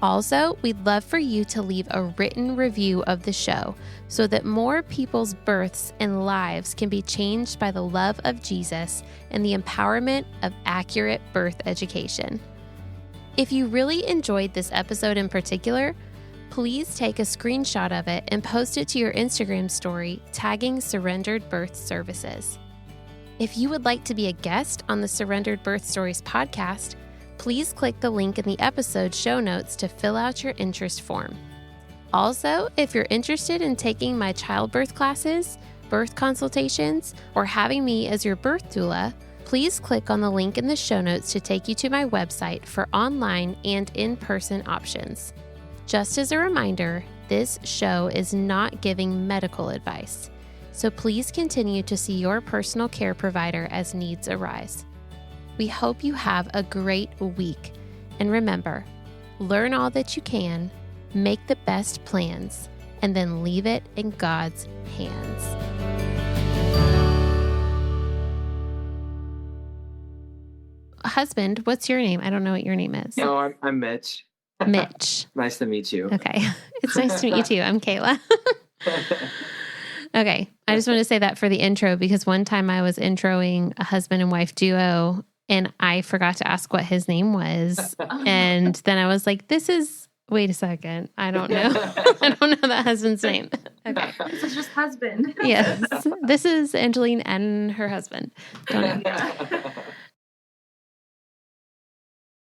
Also, we'd love for you to leave a written review of the show so that more people's births and lives can be changed by the love of Jesus and the empowerment of accurate birth education. If you really enjoyed this episode in particular, please take a screenshot of it and post it to your Instagram story, tagging Surrendered Birth Services. If you would like to be a guest on the Surrendered Birth Stories podcast, please click the link in the episode show notes to fill out your interest form. Also, if you're interested in taking my childbirth classes, birth consultations, or having me as your birth doula, please click on the link in the show notes to take you to my website for online and in-person options. Just as a reminder, this show is not giving medical advice, so please continue to see your personal care provider as needs arise. We hope you have a great week. And remember, learn all that you can, make the best plans, and then leave it in God's hands. Husband, what's your name? I don't know what your name is. No, I'm Mitch. Mitch. Nice to meet you. Okay. It's nice to meet you too. I'm Kayla. Okay. I just want to say that for the intro because one time I was introing a husband and wife duo and I forgot to ask what his name was. And then I was like, wait a second. I don't know. I don't know that husband's name. Okay. This is just husband. Yes. This is Angeline and her husband. Don't know.